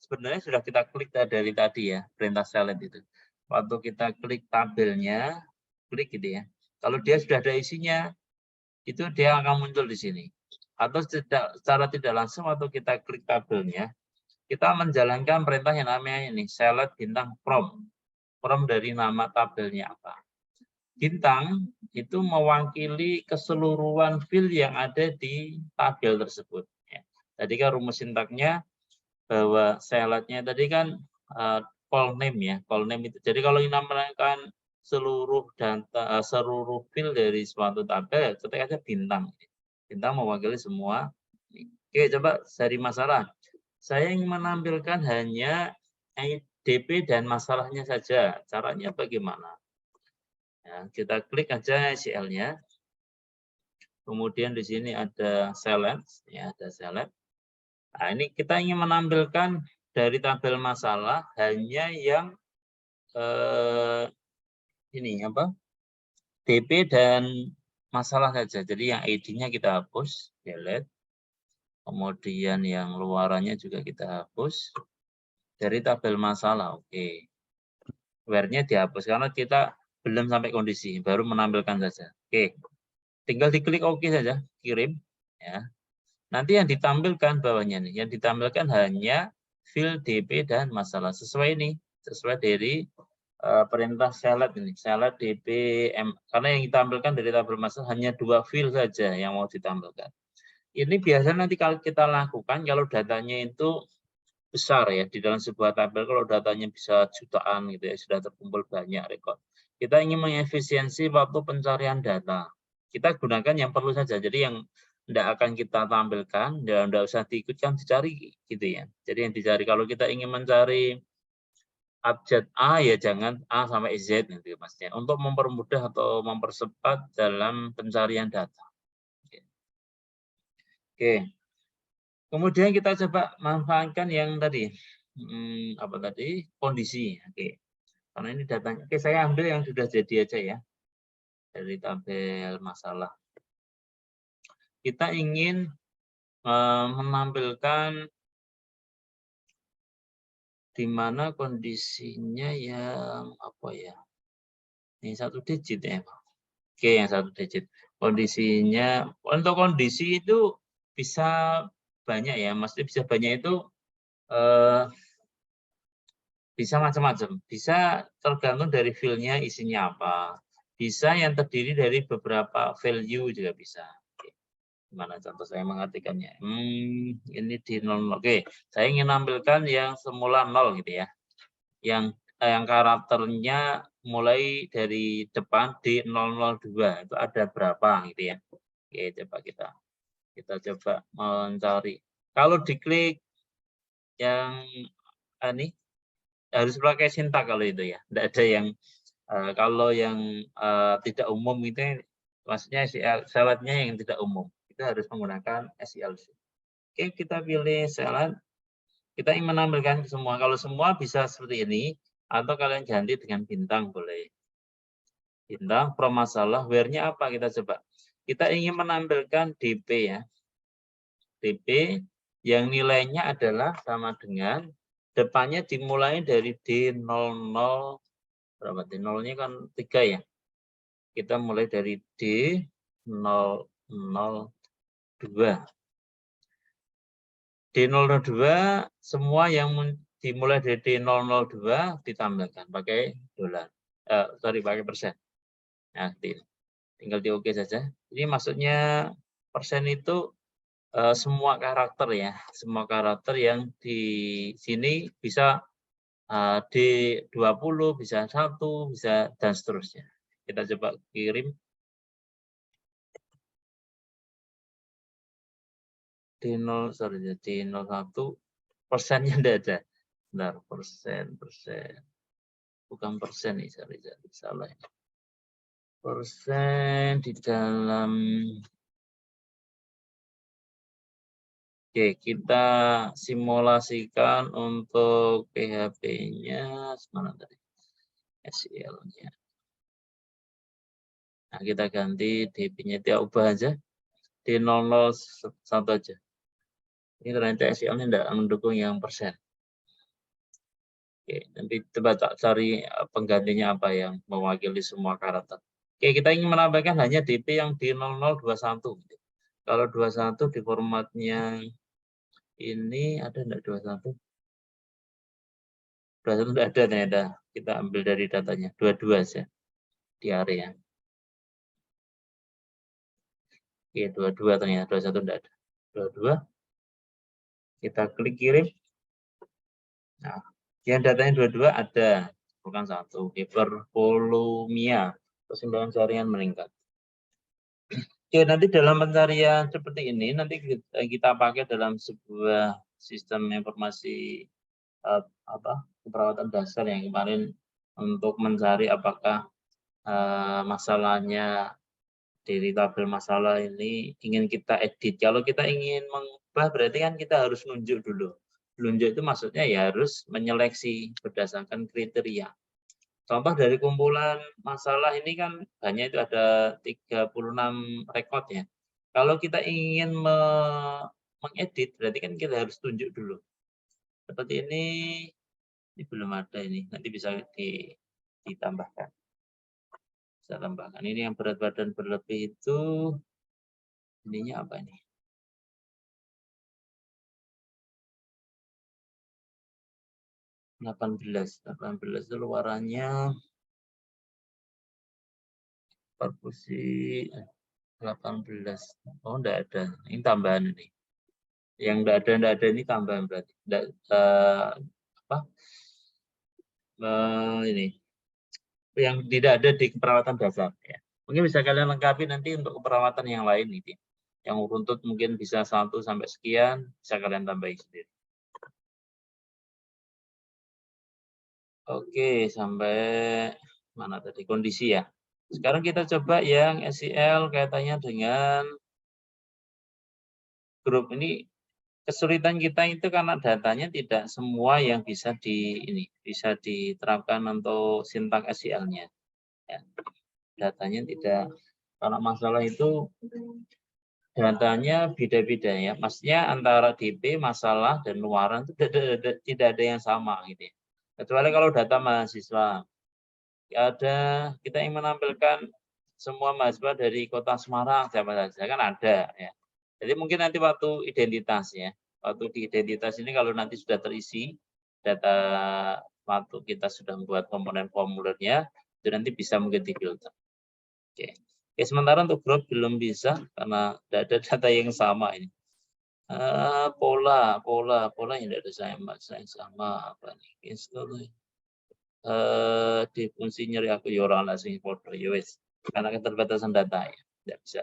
sebenarnya sudah kita klik dari tadi ya, perintah select itu. Waktu kita klik tabelnya, klik gitu ya. Kalau dia sudah ada isinya, itu dia akan muncul di sini. Atau secara tidak langsung waktu kita klik tabelnya, kita menjalankan perintah yang namanya ini, select bintang from. From dari nama tabelnya apa. Bintang itu mewakili keseluruhan field yang ada di tabel tersebut. Ya. Tadi kan rumus sintaknya bahwa selectnya tadi kan call name ya, call name itu. Jadi kalau ingin menambahkan seluruh data, seluruh field dari suatu tabel, ketik aja bintang. Bintang mewakili semua. Oke, coba cari masalah. Saya ingin menampilkan hanya DP dan masalahnya saja. Caranya bagaimana? Ya, kita klik aja SQL-nya. Kemudian di sini ada select, ya ada select. Nah, ini kita ingin menampilkan dari tabel masalah hanya yang ini apa? DP dan masalah saja. Jadi yang ID-nya kita hapus, delete. Kemudian yang luarannya juga kita hapus. Dari tabel masalah, oke. Where-nya dihapus karena kita belum sampai kondisi, baru menampilkan saja. Oke. Tinggal diklik OK saja, kirim. Ya. Nanti yang ditampilkan bawahnya nih, yang ditampilkan hanya field DP dan masalah. Sesuai ini, sesuai dari perintah select ini, select DP karena yang ditampilkan dari tabel masalah hanya 2 field saja yang mau ditampilkan. Ini biasanya nanti kalau kita lakukan kalau datanya itu besar ya di dalam sebuah tabel, kalau datanya bisa jutaan gitu ya, sudah terkumpul banyak rekod. Kita ingin mengefisiensi waktu pencarian data. Kita gunakan yang perlu saja. Jadi yang tidak akan kita tampilkan, dan tidak usah diikutkan, dicari gitu ya. Jadi yang dicari kalau kita ingin mencari abjad A ya jangan A sampai Z gitu maksudnya. Untuk mempermudah atau mempercepat dalam pencarian data. Oke. Kemudian kita coba manfaatkan yang tadi apa tadi kondisi. Oke. Karena ini datanya. Oke, saya ambil yang sudah jadi aja ya. Dari tabel masalah. Kita ingin menampilkan di mana kondisinya yang apa ya? Ini 1 digit ya. Oke, yang 1 digit. Kondisinya untuk kondisi itu bisa banyak ya. Maksudnya bisa banyak itu bisa macam-macam. Bisa tergantung dari file-nya isinya apa. Bisa yang terdiri dari beberapa value juga bisa. Gimana contoh saya mengartikannya? Ini di 0. Oke, saya ingin menampilkan yang semula 0 gitu ya. Yang karakternya mulai dari depan di 002 itu ada berapa gitu ya. Oke, coba kita coba mencari. Kalau diklik yang ini harus pakai sintak kalau itu ya. Tidak ada yang kalau yang tidak umum itu maksudnya select-nya yang tidak umum. Kita harus menggunakan SELC. Oke, kita pilih select. Kita ingin menampilkan semua. Kalau semua bisa seperti ini, atau kalian ganti dengan bintang boleh. Bintang, pro masalah, where-nya apa? Kita coba. Kita ingin menampilkan DP ya. DP yang nilainya adalah sama dengan depannya dimulai dari D00. Berapa? D0-nya kan 3 ya. Kita mulai dari D002. D002 semua yang dimulai dari D002 ditambahkan pakai dolar. Pakai persen. Nah, tinggal di OK saja. Ini maksudnya persen itu semua karakter ya. Semua karakter yang di sini bisa D20, bisa 1, bisa dan seterusnya. Kita coba kirim. D0, sorry, D01 persennya tidak ada. Bentar, persen. Bukan persen nih, sorry, salah. Persen di dalam. Oke, kita simulasikan untuk PHP-nya mana tadi? SEL-nya. Nah, kita ganti DP-nya, kita ubah aja. D001 aja. Ini ternyata SEL-nya tidak mendukung yang persen. Oke, nanti coba cari penggantinya apa yang mewakili semua karakter. Oke, kita ingin menambahkan hanya DP yang di 0021. Kalau 21 di formatnya ini ada enggak 21? 21 enggak ada ternyata. Kita ambil dari datanya. 22 saja di area. Oke, 22 ternyata. 21 enggak ada. 22. Kita klik kirim. Nah, yang datanya 22 ada. Bukan 1. Per volumenya. Kesimbangan jaringan meningkat. Oke, nanti dalam pencarian seperti ini, nanti kita pakai dalam sebuah sistem informasi keperawatan dasar yang kemarin untuk mencari apakah masalahnya dari tabel masalah ini ingin kita edit. Kalau kita ingin mengubah berarti kan kita harus nunjuk dulu. Nunjuk itu maksudnya ya harus menyeleksi berdasarkan kriteria. Contoh dari kumpulan masalah ini kan banyak, itu ada 36 rekod ya. Kalau kita ingin mengedit berarti kan kita harus tunjuk dulu. Seperti ini belum ada ini, nanti bisa ditambahkan. Saya tambahkan. Ini yang berat badan berlebih itu ininya apa ini? delapan belas itu luarannya perkusi 18. Oh, enggak ada. Ini tambahan ini. Yang enggak ada ini tambahan berarti. Enggak, ini yang tidak ada di keperawatan dasar ya. Mungkin bisa kalian lengkapi nanti untuk keperawatan yang lain ini. Yang runtut mungkin bisa 1 sampai sekian, bisa kalian tambahin sendiri. Oke, sampai mana tadi kondisi ya. Sekarang kita coba yang SEL kaitannya dengan grup ini. Kesulitan kita itu karena datanya tidak semua yang bisa bisa diterapkan untuk sintak SEL-nya. Ya. Datanya tidak, karena masalah itu datanya beda-beda ya. Maksudnya antara DP, masalah dan luaran itu tidak ada yang sama gitu ya. Kecuali kalau data mahasiswa. Kita ingin menampilkan semua mahasiswa dari Kota Semarang siapa saja kan ada ya. Jadi mungkin nanti waktu identitas ya. Waktu di identitas ini kalau nanti sudah terisi data, waktu kita sudah membuat komponen formulirnya, itu nanti bisa mungkin difilter. Oke. Oke, sementara untuk grup belum bisa karena tidak ada data yang sama ini. Pola yang tidak ada sama apa nih? Di fungsi nyeri aku ya orang asing foto ya wes, karena keterbatasan data ya tidak bisa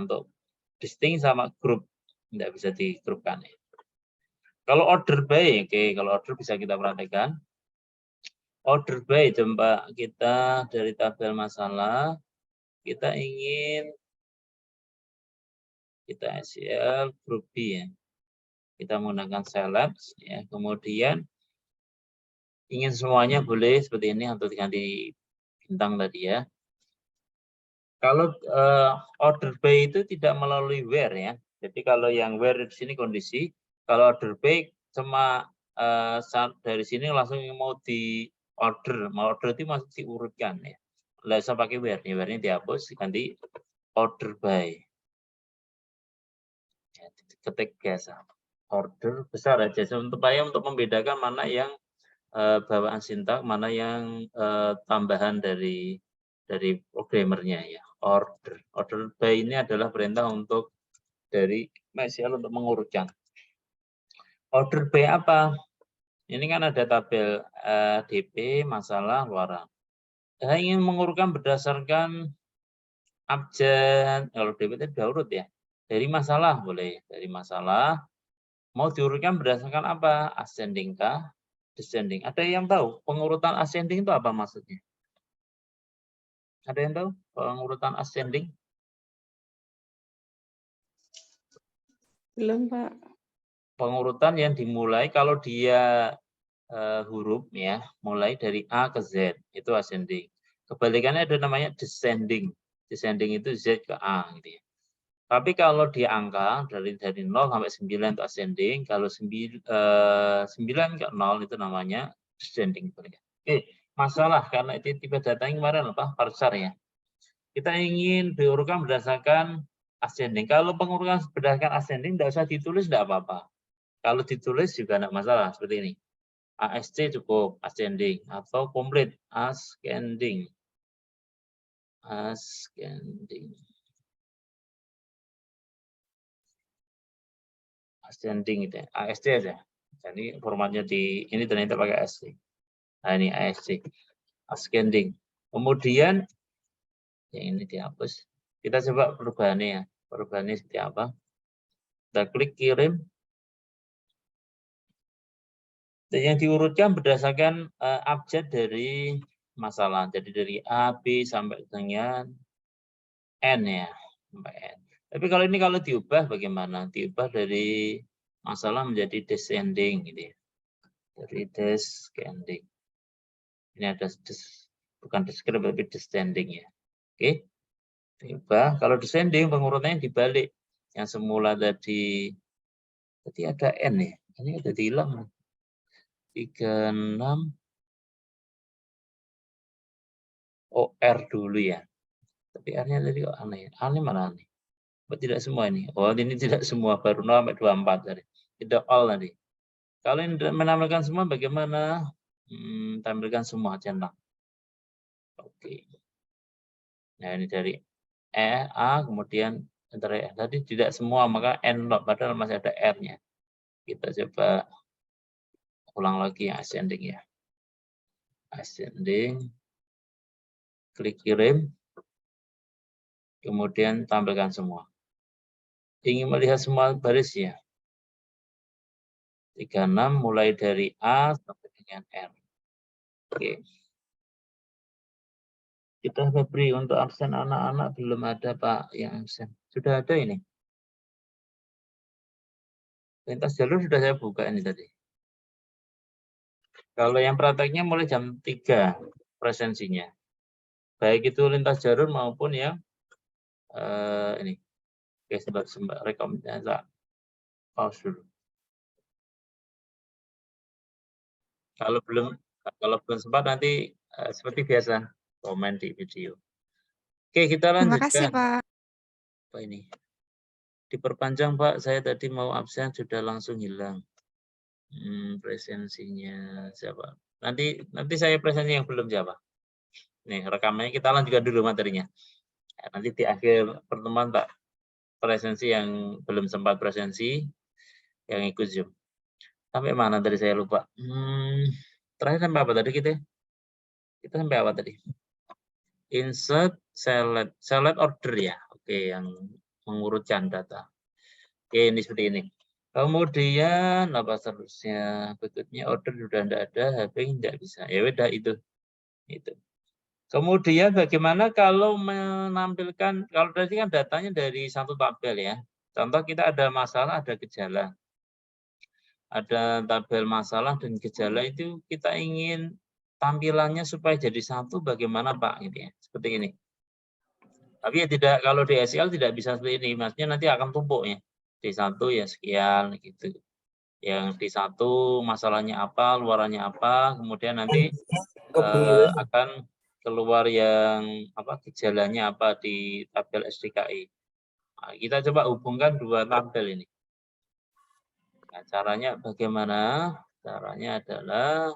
untuk distinct sama grup tidak bisa digrupkan ya. Kalau order by, oke, kalau order bisa kita perhatikan. Order by coba kita dari tabel masalah kita ingin kita SEL grup B ya. Kita menggunakan select ya, kemudian ingin semuanya boleh seperti ini atau diganti bintang tadi ya. Kalau order by itu tidak melalui where ya. Jadi kalau yang where di sini kondisi, kalau order by cuma dari sini langsung mau di order, itu masih diurutkan ya. Nggak usah pakai where, ya where-nya dihapus, diganti order by. Ya, ketik biasa. Order besar aja supaya untuk membedakan mana yang bawaan sintak, mana yang tambahan dari programmernya ya. Order by ini adalah perintah untuk dari MySQL untuk mengurutkan. Order by apa? Ini kan ada tabel DP, masalah, luaran. Saya ingin mengurutkan berdasarkan abjad, kalau DP itu sudah urut ya. Dari masalah boleh, dari masalah. Mau diurutkan berdasarkan apa? Ascending kah? Descending. Ada yang tahu pengurutan ascending itu apa maksudnya? Ada yang tahu pengurutan ascending? Belum, Pak. Pengurutan yang dimulai kalau dia huruf ya, mulai dari A ke Z itu ascending. Kebalikannya ada namanya descending. Descending itu Z ke A gitu ya. Tapi kalau dia angka dari 0 sampai 9 itu ascending, kalau 9 ke 0 itu namanya descending. Oke, masalah karena itu tipe data yang kemarin apa? Parsar ya. Kita ingin diurutkan berdasarkan ascending. Kalau pengurutan berdasarkan ascending tidak usah ditulis, tidak apa-apa. Kalau ditulis juga tidak masalah seperti ini. ASC cukup ascending atau komplit ascending. Ascending. Ascending itu ya. ASC aja. Jadi formatnya di ini ternyata pakai ASC. Nah ini ASC. Ascending. Kemudian yang ini dihapus. Kita coba perubahannya ya. Perubahannya seperti apa? Kita klik kirim. Dan yang diurutkan berdasarkan abjad dari masalah. Jadi dari A, B sampai dengan N ya, sampai N. Tapi kalau ini kalau diubah bagaimana? Diubah dari masalah menjadi descending gitu ya. Dari descending. Ini ada bukan descript tapi descending ya. Oke. Diubah. Kalau descending pengurutannya dibalik. Yang semula tadi ada N ya. Ini udah hilang. 36 OR dulu ya. Tapi R-nya tadi kok aneh. Aneh mana aneh? Tidak semua ini. Oh, ini tidak semua, baru 0 sampai 24 tadi. Tidak all tadi. Kalau ini menampilkan semua bagaimana? Tampilkan semua centang. Oke. Nah, ini dari A kemudian antara tadi tidak semua, maka N padahal masih ada R-nya. Kita coba ulang lagi yang ascending ya. Ascending. Klik kirim. Kemudian tampilkan semua. Ingin melihat semua baris ya. 36 mulai dari A sampai dengan R. Oke. Kita beri untuk absen anak-anak belum ada Pak yang absen. Sudah ada ini. Lintas jalur sudah saya buka ini tadi. Kalau yang prakteknya mulai jam 3 presensinya. Baik itu lintas jalur maupun yang ini. Oke, sebentar rekomendasi. Pause dulu. Kalau belum sempat nanti seperti biasa komen di video. Oke, kita lanjutkan. Terima kasih, Pak. Apa ini? Diperpanjang, Pak. Saya tadi mau absen sudah langsung hilang. Presensinya siapa? Nanti saya presensi yang belum siapa. Nih, rekamannya kita lanjutkan dulu materinya. Nanti di akhir pertemuan, Pak, presensi yang belum sempat presensi yang ikut Zoom. Sampai mana tadi saya lupa. Terakhir sampai apa tadi kita? Kita sampai apa tadi? Insert, select order ya. Oke, yang mengurutkan data. Oke, ini seperti ini. Kemudian apa seterusnya? Berikutnya order sudah tidak ada, HP tidak bisa. Ya udah itu. Kemudian bagaimana kalau menampilkan, kalau tadi kan datanya dari satu tabel ya. Contoh kita ada masalah, ada gejala. Ada tabel masalah dan gejala itu kita ingin tampilannya supaya jadi satu bagaimana Pak gitu ya. Seperti ini. Tapi ya tidak, kalau di SQL tidak bisa seperti ini. Maksudnya nanti akan tumpuk ya. Di satu ya sekian gitu. Yang di satu masalahnya apa, luarannya apa, kemudian nanti akan keluar yang apa gejalanya apa di tabel SDKI. Nah, kita coba hubungkan dua tabel ini. Nah, caranya bagaimana? Caranya adalah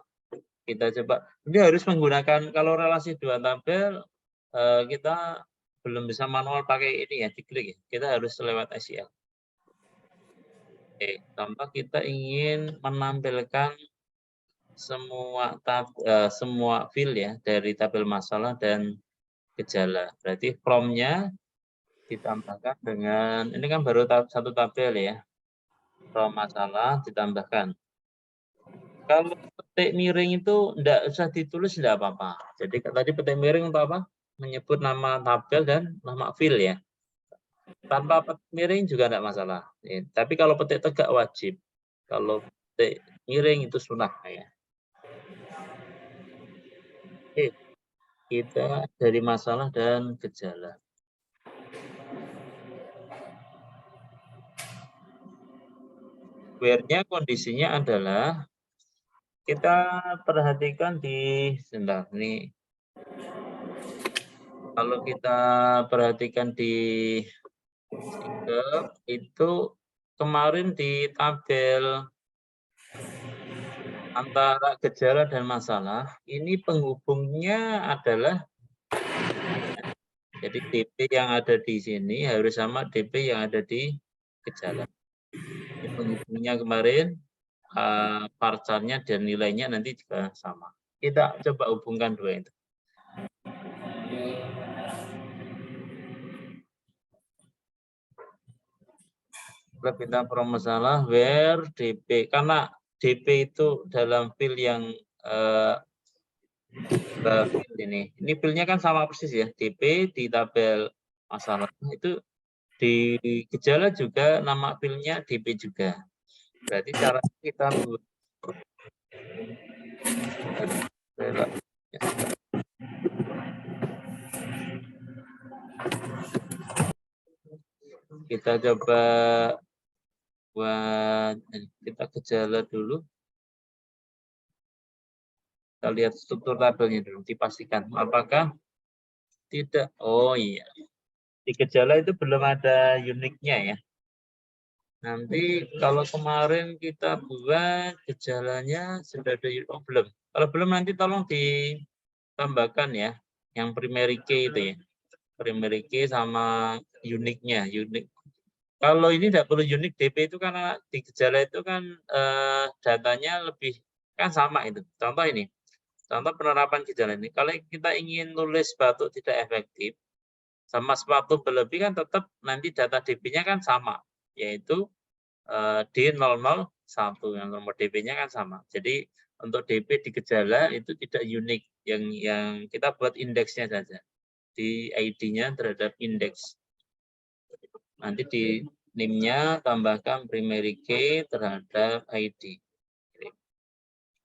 kita coba. Ini harus menggunakan kalau relasi dua tabel kita belum bisa manual pakai ini ya, diklik ya. Kita harus lewat SQL. Oke, contoh kita ingin menampilkan semua field ya dari tabel masalah dan gejala. Berarti from-nya ditambahkan dengan ini kan baru satu tabel ya. From masalah ditambahkan. Kalau petik miring itu enggak usah ditulis enggak apa-apa. Jadi tadi petik miring untuk apa? Menyebut nama tabel dan nama field ya. Tanpa petik miring juga enggak masalah. Ya, tapi kalau petik tegak wajib. Kalau petik miring itu sunnah ya. Oke. Kita dari masalah dan gejala. Where-nya kondisinya adalah kita perhatikan di sebentar ini. Kalau kita perhatikan di itu kemarin di tabel antara gejala dan masalah ini penghubungnya adalah jadi DP yang ada di sini harus sama DP yang ada di gejala. Ini penghubungnya kemarin parcalnya dan nilainya nanti juga sama. Kita coba hubungkan dua itu. Kita from masalah where DP karena DP itu dalam field yang Ini filenya kan sama persis ya, DP di tabel masalah itu di gejala juga nama filenya DP juga. Berarti cara kita buat kita coba buat kita gejala dulu. Kita lihat struktur tabelnya dulu, dipastikan apakah tidak. Oh iya, di gejala itu belum ada uniknya ya. Nanti kalau kemarin kita buat gejalanya sudah ada unik, oh belum. Kalau belum nanti tolong ditambahkan ya, yang primary key itu ya. Primary key sama uniknya, unik. Kalau ini tidak perlu unik DP itu karena di gejala itu kan datanya lebih kan sama itu. Contoh ini. Contoh penerapan gejala ini, kalau kita ingin nulis batuk tidak efektif, sama batuk berlebih kan tetap nanti data DP-nya kan sama, yaitu D001, yang nomor DP-nya kan sama. Jadi untuk DP di gejala itu tidak unik, yang kita buat indeksnya saja, di ID-nya terhadap indeks. Nanti di NIM-nya tambahkan primary key terhadap ID.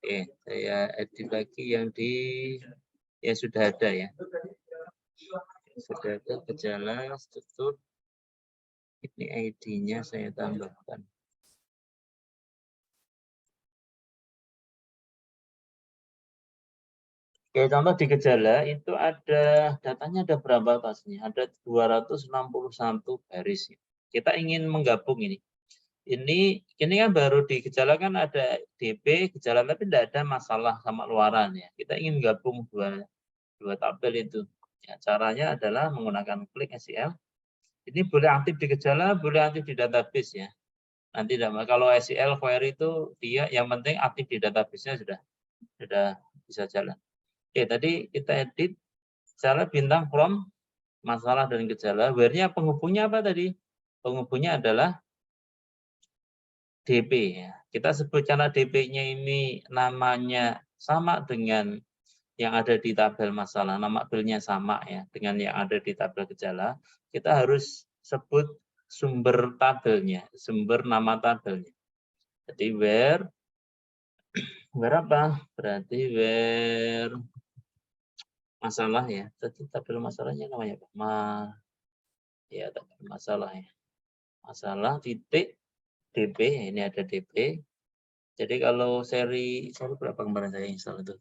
Oke, saya edit lagi yang sudah ada ya. Sudah ada gejala struktur. Ini ID-nya saya tambahkan. Oke, contoh di gejala itu ada datanya ada berapa tasnya? Ada 261 baris. Kita ingin menggabung ini. Ini kan baru di gejala kan ada DP gejala tapi tidak ada masalah sama luaran ya. Kita ingin gabung dua tabel itu. Ya, caranya adalah menggunakan klik SEL. Ini boleh aktif di gejala, boleh aktif di database ya. Nanti kalau SEL query itu dia yang penting aktif di database-nya sudah bisa jalan. Oke, tadi kita edit cara bintang from masalah dan gejala. Where-nya penghubungnya apa tadi? Penghubungnya adalah DP ya. Kita sebut cara DP-nya ini namanya sama dengan yang ada di tabel masalah, nama filenya sama ya dengan yang ada di tabel gejala. Kita harus sebut sumber tabelnya, sumber nama tabelnya. Jadi where apa? Berarti where masalah ya. Tadi tabel masalahnya namanya apa? Ya tabel masalah ya. Masalah titik DP, ini ada DP. Jadi kalau seri berapa kemarin saya install itu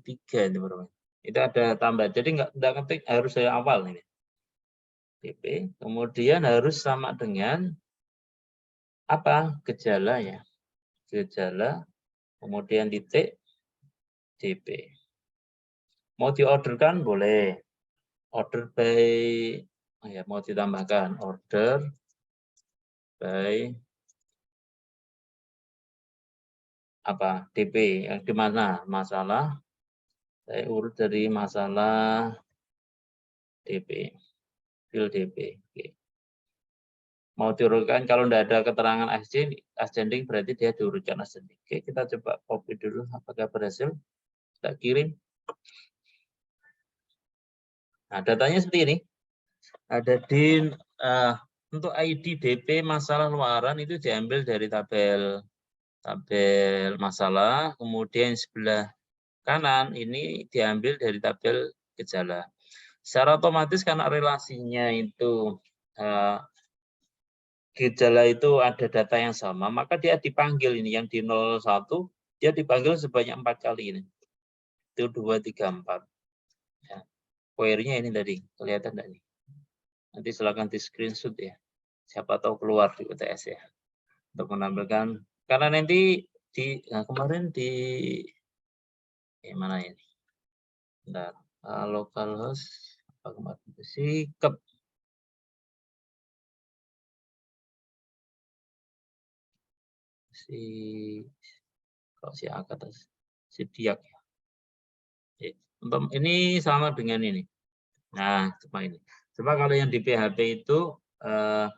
73 itu berapa? Itu ada tambah. Jadi nggak ketik harus saya awal ini. DP, kemudian harus sama dengan apa? Gejala ya. Gejala, kemudian titik DP. Mau diorderkan boleh. Order by ya mau ditambahkan order by apa DP yang di mana masalah saya urut dari masalah DP file DP. Oke. Mau diurutkan kalau tidak ada keterangan ascending berarti dia diurutkan ascending. Oke, kita coba copy dulu apakah berhasil kita kirim. Nah datanya seperti ini, ada di untuk ID DP masalah luaran itu diambil dari tabel masalah, kemudian sebelah kanan ini diambil dari tabel gejala. Secara otomatis karena relasinya itu gejala itu ada data yang sama, maka dia dipanggil ini yang di 01 dia dipanggil sebanyak 4 kali ini. Itu 2, 3, 4. Ya. Query-nya ini tadi kelihatan enggak nih? Nanti silakan di screenshot ya. Siapa tahu keluar di UTS ya. Untuk menampilkan karena nanti kemarin di mana ini? Bentar, localhost apa kemarin sikap kalau si atas si diak ya. Untuk ini sama dengan ini. Nah, coba ini. Coba kalau yang di PHP itu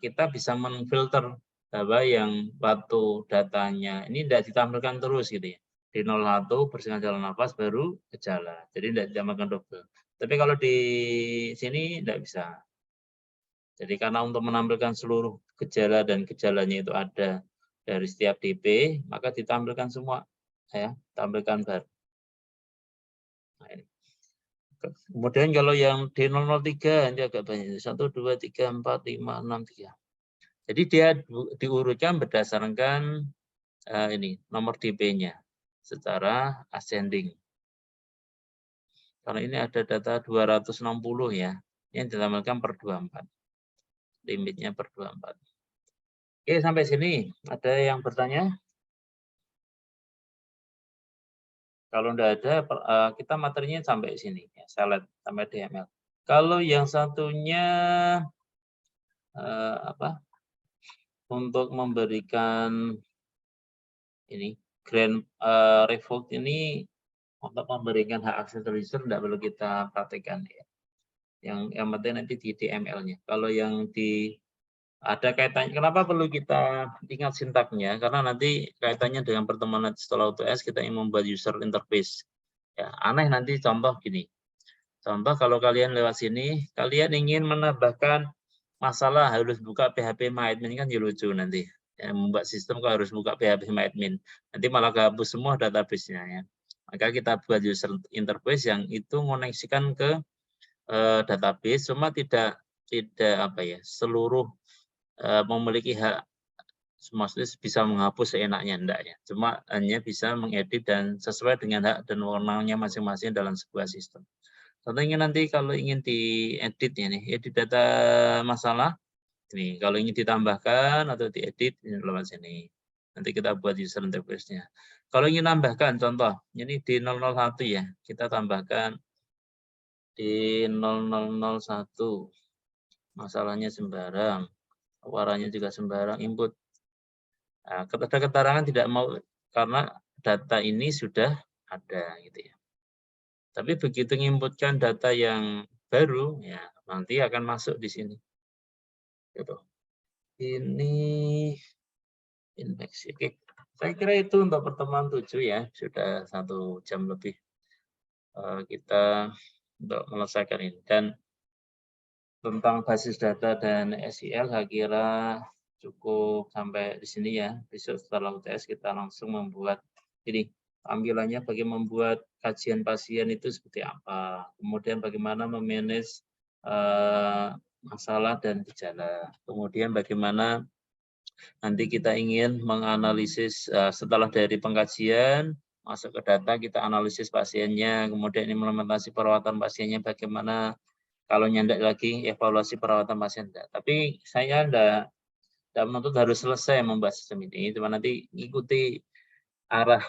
kita bisa menfilter bahwa yang waktu datanya ini tidak ditampilkan terus gitu ya. di 01 bersihkan saluran nafas baru gejala. Jadi tidak dinamakan double. Tapi kalau di sini tidak bisa. Jadi karena untuk menampilkan seluruh gejala dan gejalanya itu ada dari setiap DP, maka ditampilkan semua, ya, tampilkan bar. Nah, ini. Kemudian kalau yang D003 ini agak banyak, 1, 2, 3, 4, 5, 6, 3. Jadi dia diurutkan berdasarkan ini nomor DP-nya secara ascending. Karena ini ada data 260 ya, yang ditampilkan per 24. Limitnya per 24. Oke, sampai sini ada yang bertanya? Kalau tidak ada, kita materinya sampai sini, ya, select sampai DML. Kalau yang satunya untuk memberikan ini grant revoke ini untuk memberikan hak akses register tidak perlu kita praktekkan ya. Yang penting nanti di DML-nya. Kalau yang ada kaitannya, kenapa perlu kita ingat sintaknya? Karena nanti kaitannya dengan pertemuan nanti setelah UTS kita ingin membuat user interface. Ya, aneh nanti contoh gini. Contoh kalau kalian lewat sini, kalian ingin menambahkan masalah harus buka PHP MyAdmin kan ya lucu nanti. Ya, membuat sistem kok harus buka PHP MyAdmin. Nanti malah kehapus semua database-nya ya. Maka kita buat user interface yang itu mengoneksikan ke database, cuma tidak seluruh memiliki hak, maksudnya bisa menghapus seenaknya enggak ya. Cuma hanya bisa mengedit dan sesuai dengan hak dan wewenangnya masing-masing dalam sebuah sistem. Contohnya nanti kalau ingin diedit ya nih, edit data masalah, ini kalau ingin ditambahkan atau diedit ini lewat sini. Nanti kita buat user interface-nya. Kalau ingin nambahkan, contoh ini di 001 ya, kita tambahkan di 0001 masalahnya sembarang, warnanya juga sembarang, input. Nah, keterangan tidak mau karena data ini sudah ada gitu ya. Tapi begitu menginputkan data yang baru, ya nanti akan masuk di sini. Gitu. Ini infeksi. Oke, saya kira itu untuk pertemuan 7 ya, sudah 1 jam lebih kita untuk menyelesaikan ini. Dan tentang basis data dan SQL saya kira cukup sampai di sini ya. Besok setelah UTS kita langsung membuat ini tampilannya bagaimana membuat kajian pasien itu seperti apa. Kemudian bagaimana memanage masalah dan gejala. Kemudian bagaimana nanti kita ingin menganalisis setelah dari pengkajian masuk ke data kita analisis pasiennya, kemudian implementasi perawatan pasiennya bagaimana. Kalau nyandak lagi evaluasi perawatan pasien enggak. Tapi saya enggak menuntut harus selesai membahas sistem ini, cuma nanti ikuti arah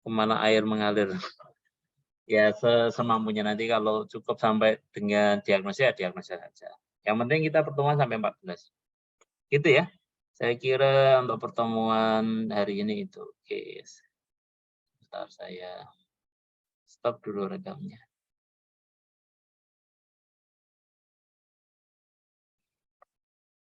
kemana air mengalir. Ya semampunya, nanti kalau cukup sampai dengan diagnosa ya diagnosa saja. Yang penting kita pertemuan sampai 14. Gitu ya. Saya kira untuk pertemuan hari ini itu. Oke. Sebentar saya stop dulu rekamnya.